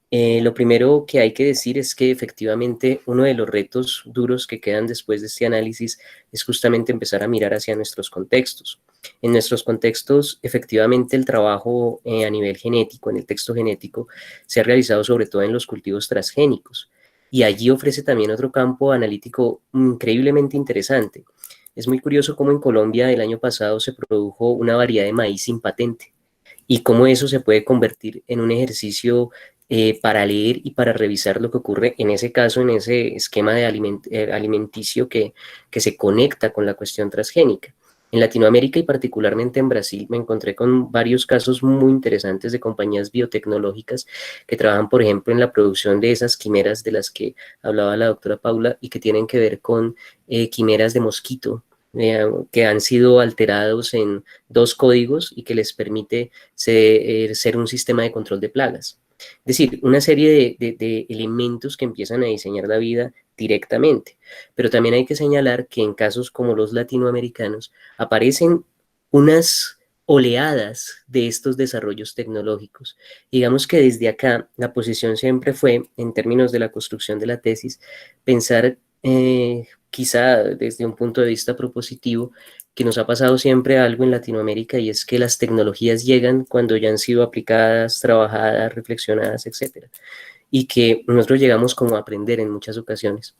lo primero que hay que decir es que efectivamente uno de los retos duros que quedan después de este análisis es justamente empezar a mirar hacia nuestros contextos. En nuestros contextos, efectivamente, el trabajo a nivel genético, en el texto genético, se ha realizado sobre todo en los cultivos transgénicos, y allí ofrece también otro campo analítico increíblemente interesante. Es muy curioso cómo en Colombia el año pasado se produjo una variedad de maíz sin patente, y cómo eso se puede convertir en un ejercicio para leer y para revisar lo que ocurre en ese caso, en ese esquema de alimenticio que se conecta con la cuestión transgénica. En Latinoamérica, y particularmente en Brasil, me encontré con varios casos muy interesantes de compañías biotecnológicas que trabajan, por ejemplo, en la producción de esas quimeras de las que hablaba la doctora Paula, y que tienen que ver con quimeras de mosquito, que han sido alterados en 2 códigos y que les permite ser un sistema de control de plagas. Es decir, una serie de elementos que empiezan a diseñar la vida directamente. Pero también hay que señalar que en casos como los latinoamericanos aparecen unas oleadas de estos desarrollos tecnológicos. Digamos que desde acá la posición siempre fue, en términos de la construcción de la tesis, pensar quizá desde un punto de vista propositivo, que nos ha pasado siempre algo en Latinoamérica, y es que las tecnologías llegan cuando ya han sido aplicadas, trabajadas, reflexionadas, etcétera, y que nosotros llegamos como a aprender en muchas ocasiones.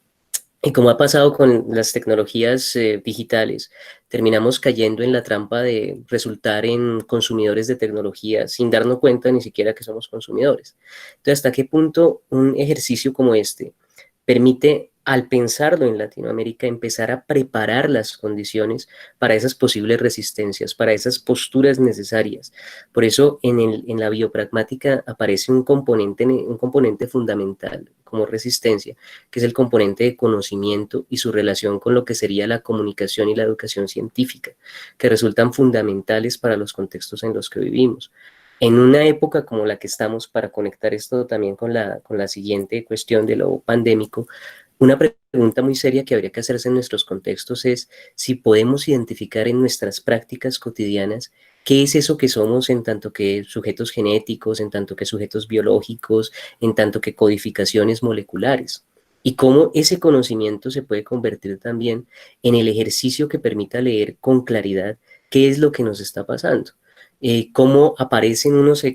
Y como ha pasado con las tecnologías digitales, terminamos cayendo en la trampa de resultar en consumidores de tecnología sin darnos cuenta ni siquiera que somos consumidores. Entonces, ¿hasta qué punto un ejercicio como este permite, al pensarlo en Latinoamérica, empezar a preparar las condiciones para esas posibles resistencias, para esas posturas necesarias? Por eso en la biopragmática aparece un componente fundamental como resistencia, que es el componente de conocimiento y su relación con lo que sería la comunicación y la educación científica, que resultan fundamentales para los contextos en los que vivimos. En una época como la que estamos, para conectar esto también con la siguiente cuestión de lo pandémico, una pregunta muy seria que habría que hacerse en nuestros contextos es si podemos identificar en nuestras prácticas cotidianas qué es eso que somos en tanto que sujetos genéticos, en tanto que sujetos biológicos, en tanto que codificaciones moleculares, y cómo ese conocimiento se puede convertir también en el ejercicio que permita leer con claridad qué es lo que nos está pasando. Cómo aparecen unos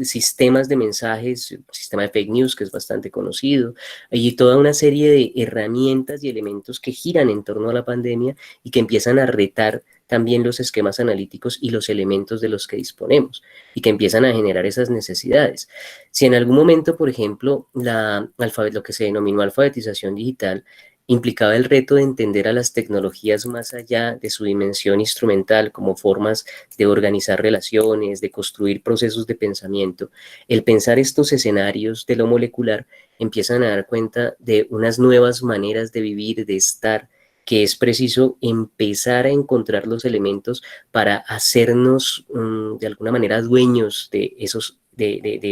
sistemas de mensajes, sistema de fake news que es bastante conocido, y toda una serie de herramientas y elementos que giran en torno a la pandemia y que empiezan a retar también los esquemas analíticos y los elementos de los que disponemos, y que empiezan a generar esas necesidades. Si en algún momento, por ejemplo, lo que se denominó alfabetización digital implicaba el reto de entender a las tecnologías más allá de su dimensión instrumental como formas de organizar relaciones, de construir procesos de pensamiento, el pensar estos escenarios de lo molecular empiezan a dar cuenta de unas nuevas maneras de vivir, de estar, que es preciso empezar a encontrar los elementos para hacernos de alguna manera dueños de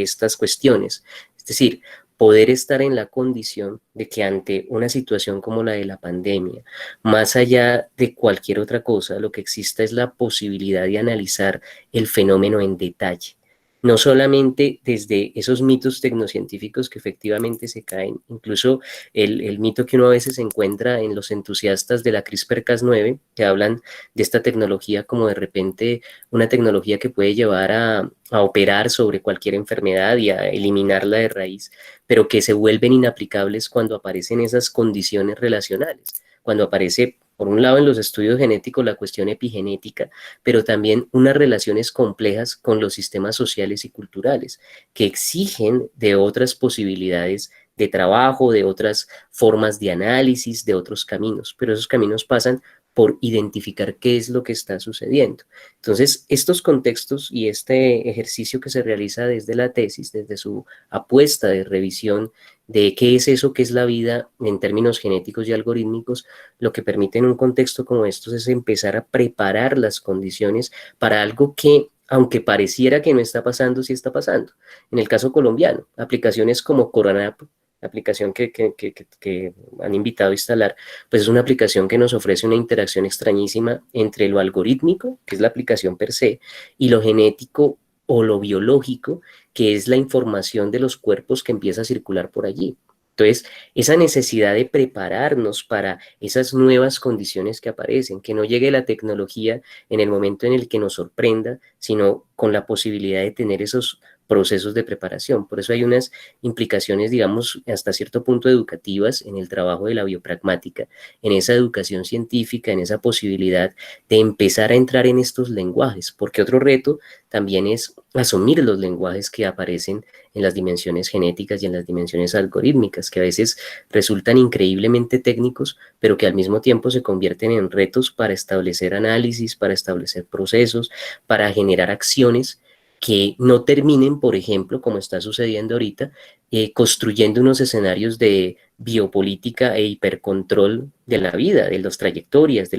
estas cuestiones. Es decir, poder estar en la condición de que ante una situación como la de la pandemia, más allá de cualquier otra cosa, lo que exista es la posibilidad de analizar el fenómeno en detalle. No solamente desde esos mitos tecnocientíficos que efectivamente se caen, incluso el mito que uno a veces encuentra en los entusiastas de la CRISPR-Cas9, que hablan de esta tecnología como de repente una tecnología que puede llevar a operar sobre cualquier enfermedad y a eliminarla de raíz, pero que se vuelven inaplicables cuando aparecen esas condiciones relacionales, cuando aparece, por un lado, en los estudios genéticos la cuestión epigenética, pero también unas relaciones complejas con los sistemas sociales y culturales que exigen de otras posibilidades de trabajo, de otras formas de análisis, de otros caminos, pero esos caminos pasan por identificar qué es lo que está sucediendo. Entonces, estos contextos y este ejercicio que se realiza desde la tesis, desde su apuesta de revisión de qué es eso que es la vida en términos genéticos y algorítmicos, lo que permite en un contexto como estos es empezar a preparar las condiciones para algo que, aunque pareciera que no está pasando, sí está pasando. En el caso colombiano, aplicaciones como Coronap, la aplicación que han invitado a instalar, pues es una aplicación que nos ofrece una interacción extrañísima entre lo algorítmico, que es la aplicación per se, y lo genético o lo biológico, que es la información de los cuerpos que empieza a circular por allí. Entonces, esa necesidad de prepararnos para esas nuevas condiciones que aparecen, que no llegue la tecnología en el momento en el que nos sorprenda, sino con la posibilidad de tener esos procesos de preparación. Por eso hay unas implicaciones, digamos, hasta cierto punto educativas en el trabajo de la biopragmática, en esa educación científica, en esa posibilidad de empezar a entrar en estos lenguajes, porque otro reto también es asumir los lenguajes que aparecen en las dimensiones genéticas y en las dimensiones algorítmicas, que a veces resultan increíblemente técnicos, pero que al mismo tiempo se convierten en retos para establecer análisis, para establecer procesos, para generar acciones que no terminen, por ejemplo, como está sucediendo ahorita, construyendo unos escenarios de biopolítica e hipercontrol de la vida, de las trayectorias, de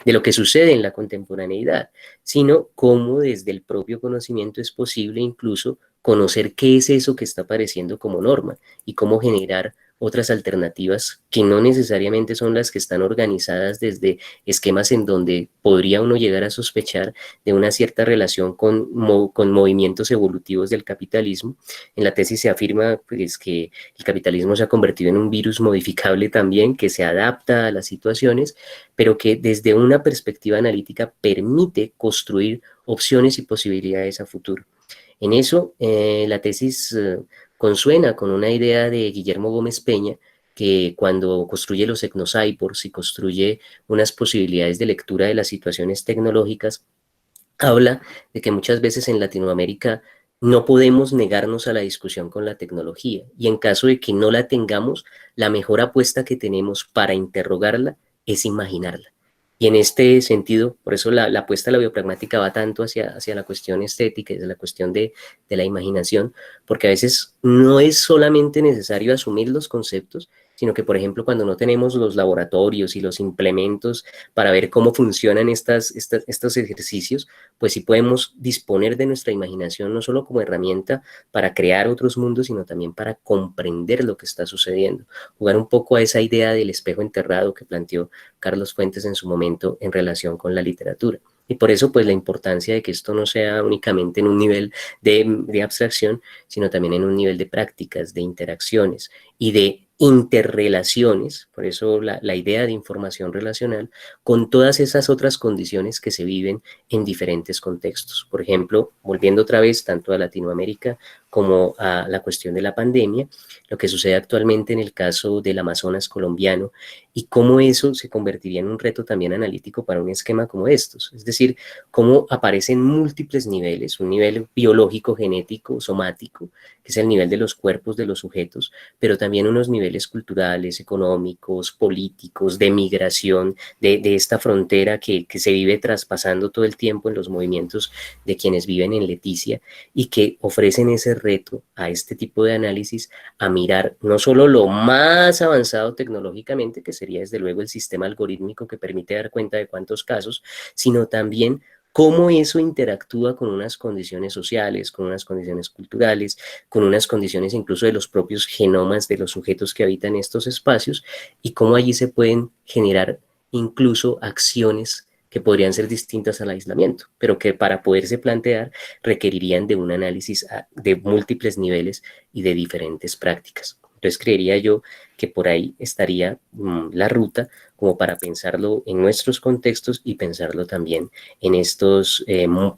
lo que sucede en la contemporaneidad, sino cómo desde el propio conocimiento es posible incluso conocer qué es eso que está apareciendo como norma y cómo generar otras alternativas que no necesariamente son las que están organizadas desde esquemas en donde podría uno llegar a sospechar de una cierta relación con movimientos evolutivos del capitalismo. En la tesis se afirma pues, que el capitalismo se ha convertido en un virus modificable también, que se adapta a las situaciones, pero que desde una perspectiva analítica permite construir opciones y posibilidades a futuro. En eso, la tesis consuena con una idea de Guillermo Gómez Peña, que cuando construye los etnocyborgs y construye unas posibilidades de lectura de las situaciones tecnológicas, habla de que muchas veces en Latinoamérica no podemos negarnos a la discusión con la tecnología, y en caso de que no la tengamos, la mejor apuesta que tenemos para interrogarla es imaginarla. Y en este sentido, por eso la apuesta a la biopragmática va tanto hacia la cuestión estética, hacia la cuestión de la imaginación, porque a veces no es solamente necesario asumir los conceptos, sino que, por ejemplo, cuando no tenemos los laboratorios y los implementos para ver cómo funcionan estos ejercicios, pues sí podemos disponer de nuestra imaginación no solo como herramienta para crear otros mundos, sino también para comprender lo que está sucediendo. Jugar un poco a esa idea del espejo enterrado que planteó Carlos Fuentes en su momento en relación con la literatura. Y por eso, pues, la importancia de que esto no sea únicamente en un nivel de abstracción, sino también en un nivel de prácticas, de interacciones y de interrelaciones, por eso la idea de información relacional, con todas esas otras condiciones que se viven en diferentes contextos. Por ejemplo, volviendo otra vez tanto a Latinoamérica como a la cuestión de la pandemia, lo que sucede actualmente en el caso del Amazonas colombiano y cómo eso se convertiría en un reto también analítico para un esquema como estos. Es decir, cómo aparecen múltiples niveles, un nivel biológico, genético, somático, que es el nivel de los cuerpos de los sujetos, pero también unos niveles culturales, económicos, políticos, de migración, de esta frontera que se vive traspasando todo el tiempo en los movimientos de quienes viven en Leticia y que ofrecen ese reto a este tipo de análisis a mirar no solo lo más avanzado tecnológicamente, que sería desde luego el sistema algorítmico que permite dar cuenta de cuántos casos, sino también cómo eso interactúa con unas condiciones sociales, con unas condiciones culturales, con unas condiciones incluso de los propios genomas de los sujetos que habitan estos espacios y cómo allí se pueden generar incluso acciones que podrían ser distintas al aislamiento, pero que para poderse plantear requerirían de un análisis de múltiples niveles y de diferentes prácticas. Entonces creería yo que por ahí estaría la ruta como para pensarlo en nuestros contextos y pensarlo también en estos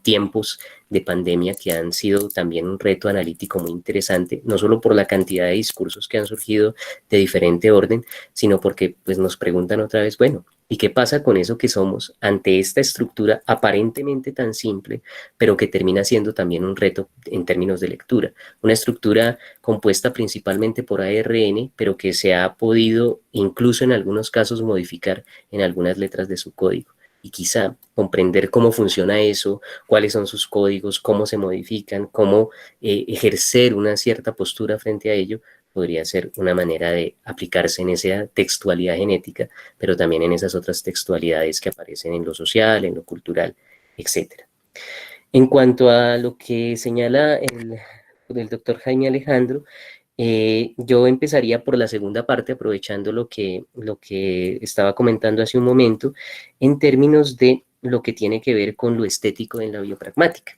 tiempos de pandemia que han sido también un reto analítico muy interesante, no solo por la cantidad de discursos que han surgido de diferente orden, sino porque pues, nos preguntan otra vez, bueno, ¿y qué pasa con eso que somos ante esta estructura aparentemente tan simple, pero que termina siendo también un reto en términos de lectura? Una estructura compuesta principalmente por ARN, pero que se ha podido incluso en algunos casos modificar en algunas letras de su código. Y quizá comprender cómo funciona eso, cuáles son sus códigos, cómo se modifican, cómo ejercer una cierta postura frente a ello, podría ser una manera de aplicarse en esa textualidad genética, pero también en esas otras textualidades que aparecen en lo social, en lo cultural, etc. En cuanto a lo que señala el doctor Jaime Alejandro, yo empezaría por la segunda parte, aprovechando lo que estaba comentando hace un momento, en términos de lo que tiene que ver con lo estético en la biopragmática.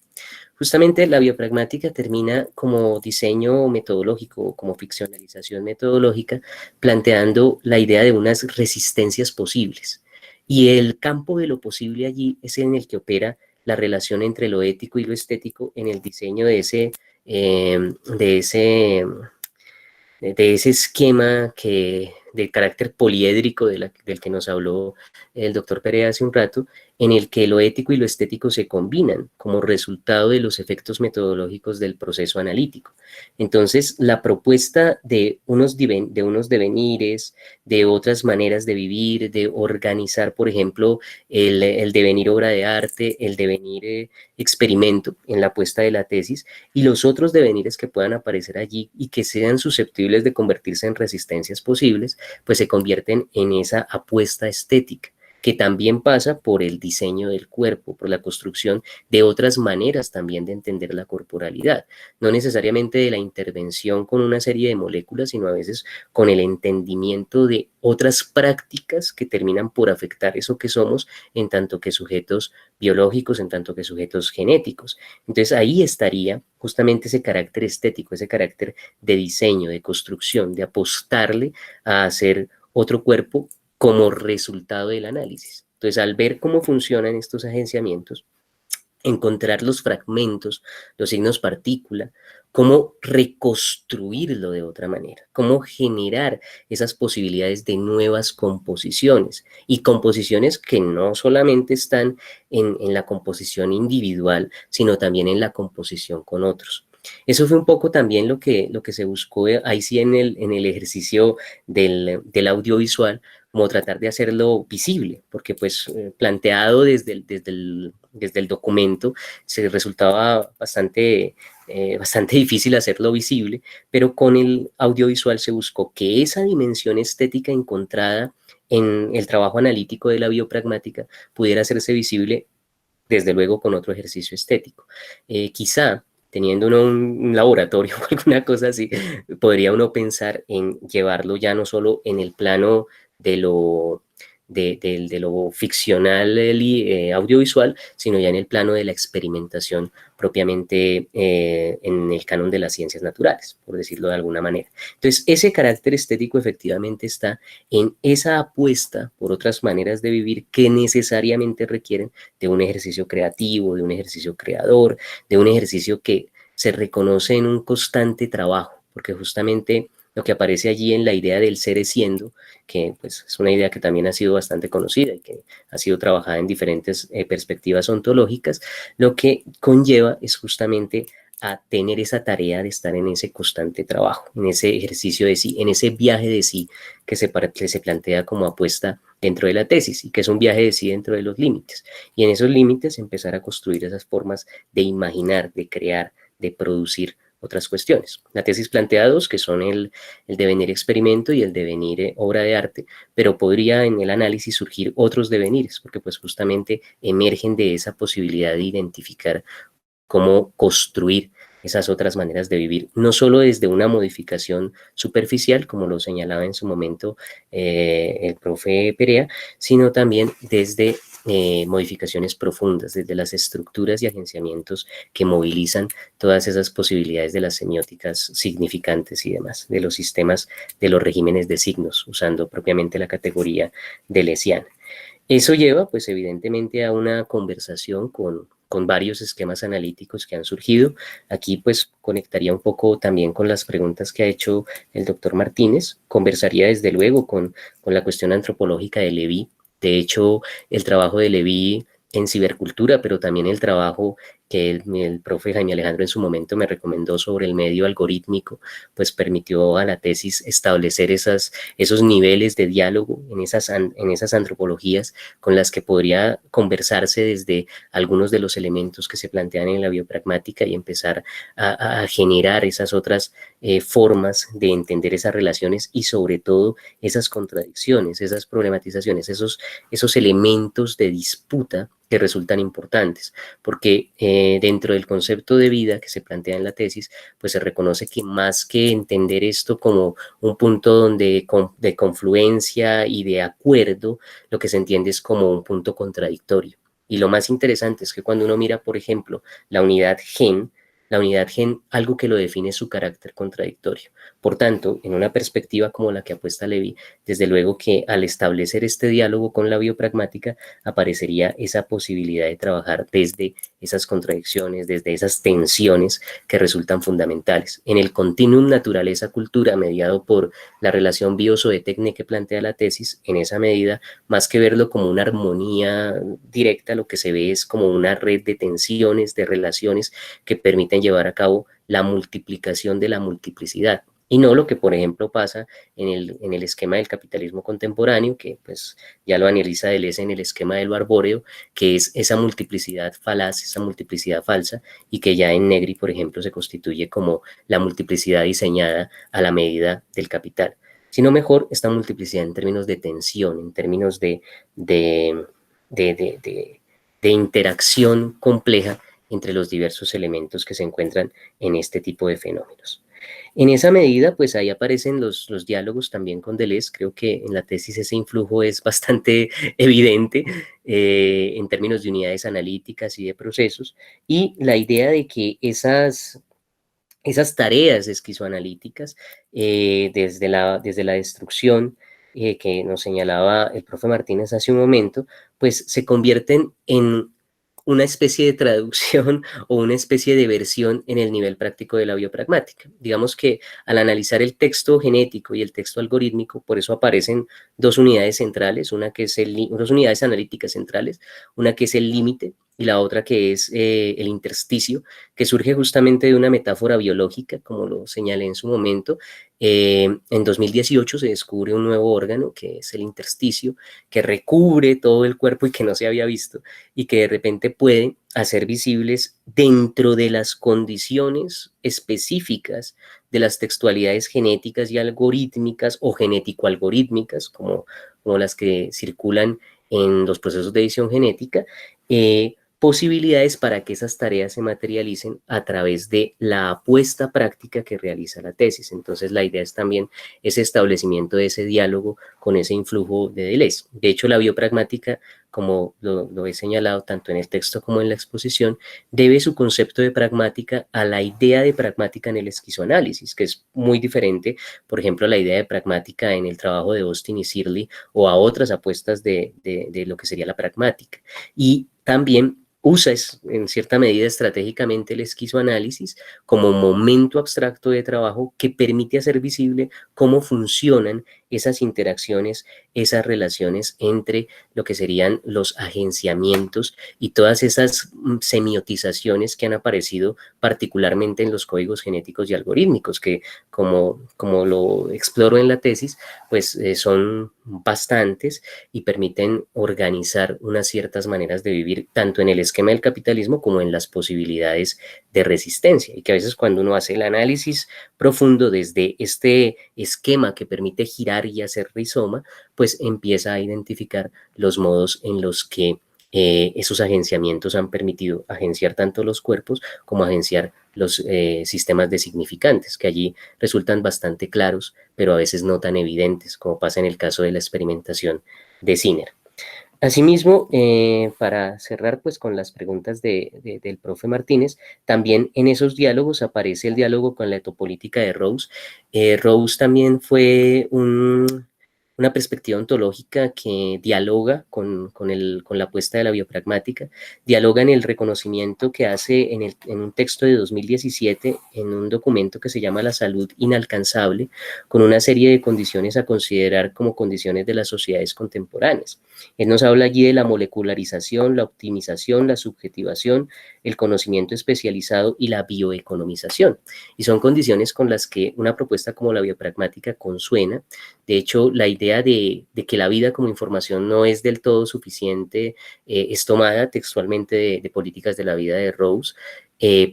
Justamente la biopragmática termina como diseño metodológico, como ficcionalización metodológica, planteando la idea de unas resistencias posibles. Y el campo de lo posible allí es en el que opera la relación entre lo ético y lo estético en el diseño de ese esquema de carácter poliédrico del que nos habló el doctor Perea hace un rato, en el que lo ético y lo estético se combinan como resultado de los efectos metodológicos del proceso analítico. Entonces, la propuesta de unos devenires, de otras maneras de vivir, de organizar, por ejemplo, el devenir obra de arte, el devenir experimento en la puesta de la tesis, y los otros devenires que puedan aparecer allí y que sean susceptibles de convertirse en resistencias posibles, pues se convierten en esa apuesta estética que también pasa por el diseño del cuerpo, por la construcción de otras maneras también de entender la corporalidad, no necesariamente de la intervención con una serie de moléculas, sino a veces con el entendimiento de otras prácticas que terminan por afectar eso que somos en tanto que sujetos biológicos, en tanto que sujetos genéticos. Entonces ahí estaría justamente ese carácter estético, ese carácter de diseño, de construcción, de apostarle a hacer otro cuerpo como resultado del análisis. Entonces, al ver cómo funcionan estos agenciamientos, encontrar los fragmentos, los signos partícula, cómo reconstruirlo de otra manera, cómo generar esas posibilidades de nuevas composiciones, y composiciones que no solamente están en la composición individual, sino también en la composición con otros. Eso fue un poco también lo que se buscó ahí sí en el ejercicio del audiovisual, como tratar de hacerlo visible, porque pues planteado desde el documento se resultaba bastante difícil hacerlo visible, pero con el audiovisual se buscó que esa dimensión estética encontrada en el trabajo analítico de la biopragmática pudiera hacerse visible, desde luego con otro ejercicio estético. Quizá teniendo uno un laboratorio o alguna cosa así, podría uno pensar en llevarlo ya no solo en el plano de lo ficcional audiovisual, sino ya en el plano de la experimentación propiamente en el canon de las ciencias naturales, por decirlo de alguna manera. Entonces, ese carácter estético efectivamente está en esa apuesta por otras maneras de vivir que necesariamente requieren de un ejercicio creativo, de un ejercicio creador, de un ejercicio que se reconoce en un constante trabajo, porque justamente lo que aparece allí en la idea del ser siendo, que pues, es una idea que también ha sido bastante conocida y que ha sido trabajada en diferentes perspectivas ontológicas, lo que conlleva es justamente a tener esa tarea de estar en ese constante trabajo, en ese ejercicio de sí, en ese viaje de sí que se plantea como apuesta dentro de la tesis, y que es un viaje de sí dentro de los límites. Y en esos límites empezar a construir esas formas de imaginar, de crear, de producir otras cuestiones. La tesis plantea dos, que son el devenir experimento y el devenir obra de arte, pero podría en el análisis surgir otros devenires, porque pues justamente emergen de esa posibilidad de identificar cómo construir esas otras maneras de vivir, no solo desde una modificación superficial, como lo señalaba en su momento el profe Perea, sino también desde modificaciones profundas, desde las estructuras y agenciamientos que movilizan todas esas posibilidades de las semióticas significantes y demás, de los sistemas, de los regímenes de signos, usando propiamente la categoría deleuziana. Eso lleva, pues, evidentemente a una conversación con varios esquemas analíticos que han surgido. Aquí, pues, conectaría un poco también con las preguntas que ha hecho el doctor Martínez. Conversaría, desde luego, con la cuestión antropológica de Levy. De hecho, el trabajo de Levy en cibercultura, pero también el trabajo que el profe Jaime Alejandro en su momento me recomendó sobre el medio algorítmico, pues permitió a la tesis establecer esos niveles de diálogo en esas antropologías con las que podría conversarse desde algunos de los elementos que se plantean en la biopragmática y empezar a generar esas otras formas de entender esas relaciones y sobre todo esas contradicciones, esas problematizaciones, esos elementos de disputa que resultan importantes, porque dentro del concepto de vida que se plantea en la tesis, pues se reconoce que más que entender esto como un punto de confluencia y de acuerdo, lo que se entiende es como un punto contradictorio. Y lo más interesante es que cuando uno mira, por ejemplo, la unidad gen, algo que lo define es su carácter contradictorio. Por tanto, en una perspectiva como la que apuesta Levy, desde luego que al establecer este diálogo con la biopragmática, aparecería esa posibilidad de trabajar desde esas contradicciones, desde esas tensiones que resultan fundamentales. En el continuum naturaleza-cultura, mediado por la relación bio-zootecnia que plantea la tesis, en esa medida, más que verlo como una armonía directa, lo que se ve es como una red de tensiones, de relaciones que permiten llevar a cabo la multiplicación de la multiplicidad, y no lo que, por ejemplo, pasa en el esquema del capitalismo contemporáneo, que pues ya lo analiza Deleuze en el esquema de lo arbóreo, que es esa multiplicidad falaz, esa multiplicidad falsa, y que ya en Negri, por ejemplo, se constituye como la multiplicidad diseñada a la medida del capital. sino mejor esta multiplicidad en términos de tensión, en términos de interacción compleja entre los diversos elementos que se encuentran en este tipo de fenómenos. En esa medida, pues ahí aparecen los diálogos también con Deleuze. Creo que en la tesis ese influjo es bastante evidente en términos de unidades analíticas y de procesos, y la idea de que esas tareas esquizoanalíticas, desde la destrucción que nos señalaba el profe Martínez hace un momento, pues se convierten en una especie de traducción o una especie de versión en el nivel práctico de la biopragmática. Digamos que al analizar el texto genético y el texto algorítmico, por eso aparecen dos unidades centrales, dos unidades analíticas centrales, una que es el límite y la otra que es el intersticio, que surge justamente de una metáfora biológica, como lo señalé en su momento. En 2018 se descubre un nuevo órgano, que es el intersticio, que recubre todo el cuerpo y que no se había visto, y que de repente puede hacer visibles dentro de las condiciones específicas de las textualidades genéticas y algorítmicas o genético-algorítmicas, como las que circulan en los procesos de edición genética, posibilidades para que esas tareas se materialicen a través de la apuesta práctica que realiza la tesis. Entonces, la idea es también ese establecimiento de ese diálogo con ese influjo de Deleuze. De hecho, la biopragmática, como lo he señalado tanto en el texto como en la exposición, debe su concepto de pragmática a la idea de pragmática en el esquizoanálisis, que es muy diferente, por ejemplo, a la idea de pragmática en el trabajo de Austin y Searle, o a otras apuestas de lo que sería la pragmática. Y también usa en cierta medida estratégicamente el esquizoanálisis como momento abstracto de trabajo que permite hacer visible cómo funcionan esas interacciones, esas relaciones entre lo que serían los agenciamientos y todas esas semiotizaciones que han aparecido particularmente en los códigos genéticos y algorítmicos, que como lo exploro en la tesis, pues son bastantes y permiten organizar unas ciertas maneras de vivir tanto en el esquema del capitalismo como en las posibilidades de resistencia, y que a veces cuando uno hace el análisis profundo desde este esquema que permite girar y hacer rizoma, pues empieza a identificar los modos en los que esos agenciamientos han permitido agenciar tanto los cuerpos como agenciar los sistemas de significantes, que allí resultan bastante claros, pero a veces no tan evidentes, como pasa en el caso de la experimentación de Sinner. Asimismo, para cerrar pues con las preguntas del profe Martínez, también en esos diálogos aparece el diálogo con la etopolítica de Rawls. Rawls también fue una perspectiva ontológica que dialoga con la apuesta de la biopragmática, dialoga en el reconocimiento que hace en un texto de 2017, en un documento que se llama La salud inalcanzable, con una serie de condiciones a considerar como condiciones de las sociedades contemporáneas. Él nos habla allí de la molecularización, la optimización, la subjetivación, el conocimiento especializado y la bioeconomización. Y son condiciones con las que una propuesta como la biopragmática consuena. De hecho, la idea de que la vida como información no es del todo suficiente es tomada textualmente de Políticas de la vida de Rawls,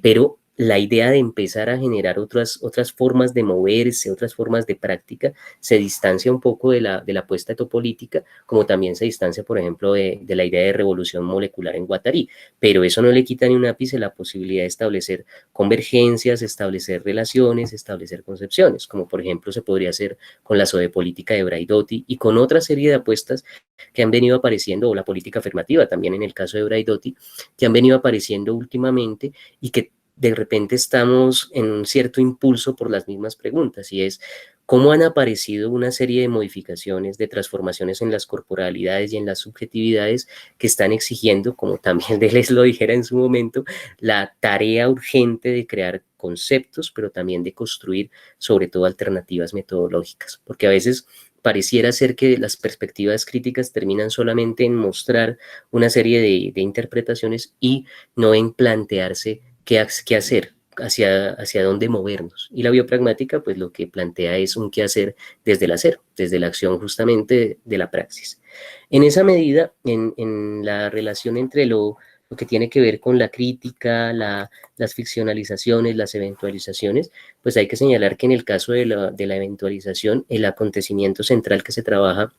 pero la idea de empezar a generar otras formas de moverse, otras formas de práctica, se distancia un poco de la apuesta etopolítica, como también se distancia, por ejemplo, de la idea de revolución molecular en Guattari, pero eso no le quita ni un ápice la posibilidad de establecer convergencias, establecer relaciones, establecer concepciones, como por ejemplo se podría hacer con la zoopolítica de Braidotti y con otra serie de apuestas que han venido apareciendo, o la política afirmativa también en el caso de Braidotti, que han venido apareciendo últimamente y que de repente estamos en un cierto impulso por las mismas preguntas, y es cómo han aparecido una serie de modificaciones, de transformaciones en las corporalidades y en las subjetividades que están exigiendo, como también Deleuze lo dijera en su momento, la tarea urgente de crear conceptos, pero también de construir sobre todo alternativas metodológicas, porque a veces pareciera ser que las perspectivas críticas terminan solamente en mostrar una serie de interpretaciones y no en plantearse qué hacer, hacia dónde movernos. Y la biopragmática, pues lo que plantea es un qué hacer desde el hacer, desde la acción justamente de la praxis. En esa medida, en la relación entre lo lo que tiene que ver con la crítica, las ficcionalizaciones, las eventualizaciones, pues hay que señalar que en el caso de la eventualización, el acontecimiento central que se trabaja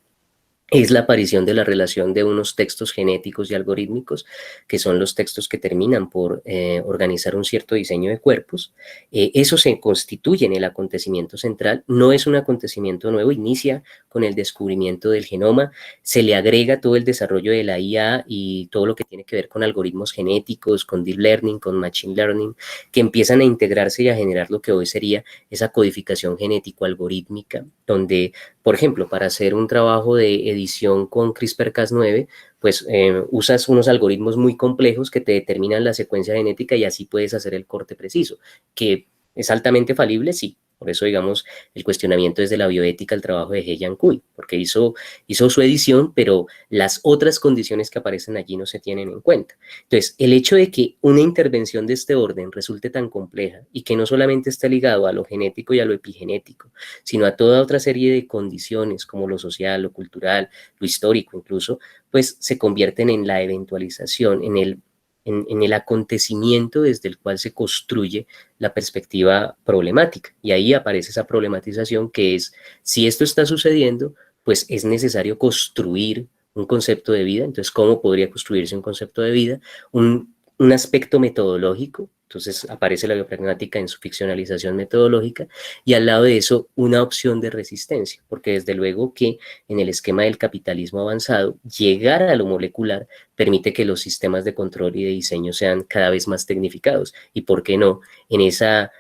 es la aparición de la relación de unos textos genéticos y algorítmicos, que son los textos que terminan por organizar un cierto diseño de cuerpos. Eso se constituye en el acontecimiento central, no es un acontecimiento nuevo, inicia con el descubrimiento del genoma, se le agrega todo el desarrollo de la IA y todo lo que tiene que ver con algoritmos genéticos, con deep learning, con machine learning, que empiezan a integrarse y a generar lo que hoy sería esa codificación genético-algorítmica, donde, por ejemplo, para hacer un trabajo de edición con CRISPR-Cas9, pues usas unos algoritmos muy complejos que te determinan la secuencia genética y así puedes hacer el corte preciso, que es altamente falible, sí. Por eso, digamos, el cuestionamiento desde la bioética al trabajo de He Jiankui, porque hizo su edición, pero las otras condiciones que aparecen allí no se tienen en cuenta. Entonces, el hecho de que una intervención de este orden resulte tan compleja y que no solamente está ligado a lo genético y a lo epigenético, sino a toda otra serie de condiciones como lo social, lo cultural, lo histórico incluso, pues se convierten en la eventualización, en el acontecimiento desde el cual se construye la perspectiva problemática. Y ahí aparece esa problematización que es, si esto está sucediendo, pues es necesario construir un concepto de vida. Entonces, ¿cómo podría construirse un concepto de vida? Un aspecto metodológico. Entonces aparece la biopragmática en su ficcionalización metodológica y al lado de eso una opción de resistencia, porque desde luego que en el esquema del capitalismo avanzado, llegar a lo molecular permite que los sistemas de control y de diseño sean cada vez más tecnificados y, ¿por qué no?, en esa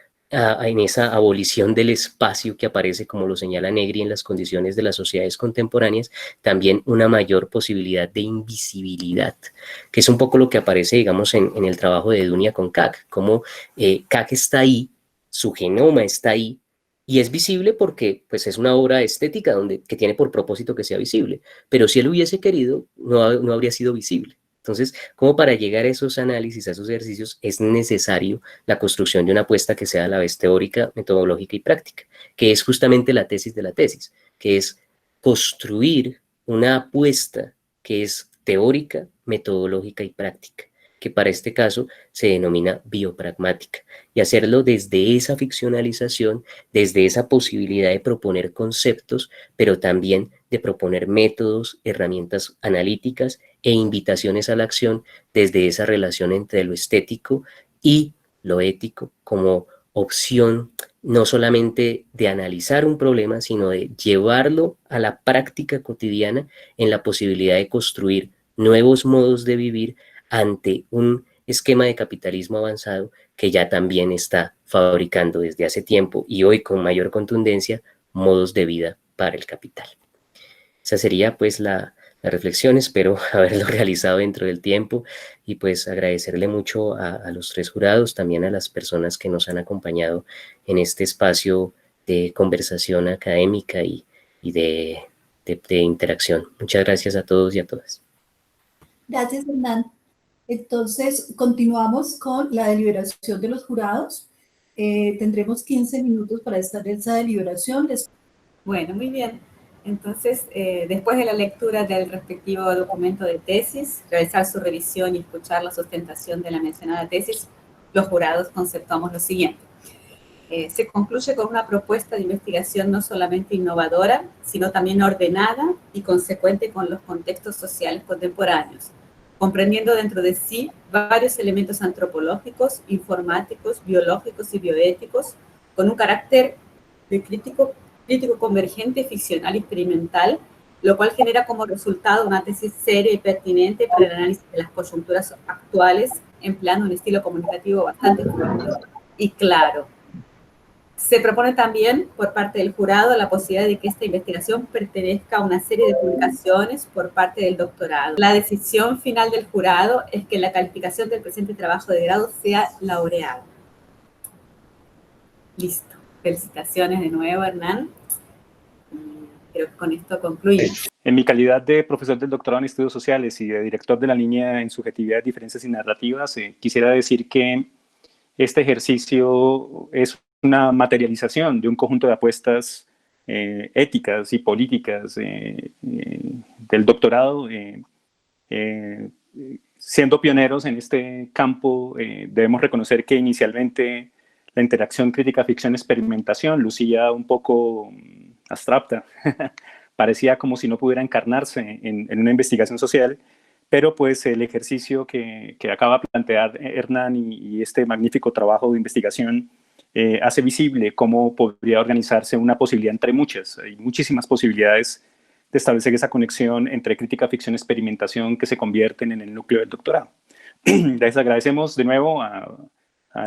abolición del espacio que aparece, como lo señala Negri, en las condiciones de las sociedades contemporáneas, también una mayor posibilidad de invisibilidad, que es un poco lo que aparece, digamos, en el trabajo de Dunia con CAC, como CAC está ahí, su genoma está ahí, y es visible porque pues, es una obra estética que tiene por propósito que sea visible, pero si él hubiese querido, no habría sido visible. Entonces, como para llegar a esos análisis, a esos ejercicios, es necesario la construcción de una apuesta que sea a la vez teórica, metodológica y práctica, que es justamente la tesis de la tesis, que es construir una apuesta que es teórica, metodológica y práctica, que para este caso se denomina biopragmática, y hacerlo desde esa ficcionalización, desde esa posibilidad de proponer conceptos, pero también de proponer métodos, herramientas analíticas e invitaciones a la acción desde esa relación entre lo estético y lo ético como opción no solamente de analizar un problema, sino de llevarlo a la práctica cotidiana en la posibilidad de construir nuevos modos de vivir ante un esquema de capitalismo avanzado que ya también está fabricando desde hace tiempo y hoy con mayor contundencia modos de vida para el capital. Esa sería pues la reflexión, espero haberlo realizado dentro del tiempo y pues agradecerle mucho a los tres jurados, también a las personas que nos han acompañado en este espacio de conversación académica y de interacción. Muchas gracias a todos y a todas. Gracias, Hernán. Entonces, continuamos con la deliberación de los jurados. Tendremos 15 minutos para esta deliberación. Bueno, muy bien. Entonces, después de la lectura del respectivo documento de tesis, realizar su revisión y escuchar la sustentación de la mencionada tesis, los jurados conceptuamos lo siguiente. Se concluye con una propuesta de investigación no solamente innovadora, sino también ordenada y consecuente con los contextos sociales contemporáneos, comprendiendo dentro de sí varios elementos antropológicos, informáticos, biológicos y bioéticos, con un carácter de crítico convergente, ficcional y experimental, lo cual genera como resultado una tesis seria y pertinente para el análisis de las coyunturas actuales, empleando un estilo comunicativo bastante fluido y claro. Se propone también, por parte del jurado, la posibilidad de que esta investigación pertenezca a una serie de publicaciones por parte del doctorado. La decisión final del jurado es que la calificación del presente trabajo de grado sea laureada. Listo. Felicitaciones de nuevo, Hernán. Creo que con esto concluimos. En mi calidad de profesor del doctorado en estudios sociales y de director de la línea en subjetividad, diferencias y narrativas, quisiera decir que este ejercicio es una materialización de un conjunto de apuestas éticas y políticas del doctorado siendo pioneros en este campo, debemos reconocer que inicialmente la interacción crítica-ficción-experimentación lucía un poco abstracta. Parecía como si no pudiera encarnarse en una investigación social, pero pues el ejercicio que acaba de plantear Hernán y este magnífico trabajo de investigación hace visible cómo podría organizarse una posibilidad entre muchas. Hay muchísimas posibilidades de establecer esa conexión entre crítica, ficción, experimentación que se convierten en el núcleo del doctorado. Les agradecemos de nuevo a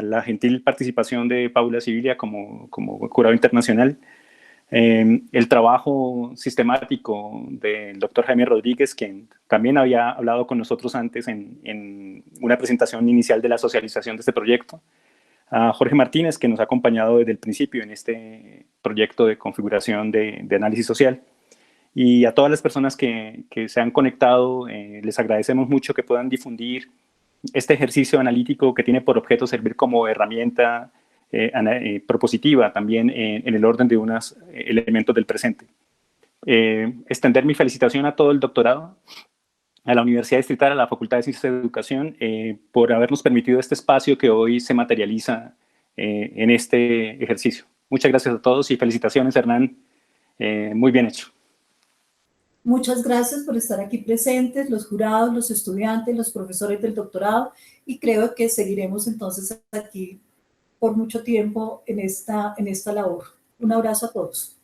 la gentil participación de Paula Sibilia como jurado internacional, el trabajo sistemático del doctor Jaime Rodríguez, quien también había hablado con nosotros antes en una presentación inicial de la socialización de este proyecto, a Jorge Martínez, que nos ha acompañado desde el principio en este proyecto de configuración de análisis social, y a todas las personas que se han conectado. Les agradecemos mucho que puedan difundir este ejercicio analítico que tiene por objeto servir como herramienta propositiva también en el orden de unos elementos del presente. Extender mi felicitación a todo el doctorado, a la Universidad Distrital, a la Facultad de Ciencias de Educación, por habernos permitido este espacio que hoy se materializa en este ejercicio. Muchas gracias a todos y felicitaciones, Hernán. Muy bien hecho. Muchas gracias por estar aquí presentes, los jurados, los estudiantes, los profesores del doctorado, y creo que seguiremos entonces aquí por mucho tiempo en esta labor. Un abrazo a todos.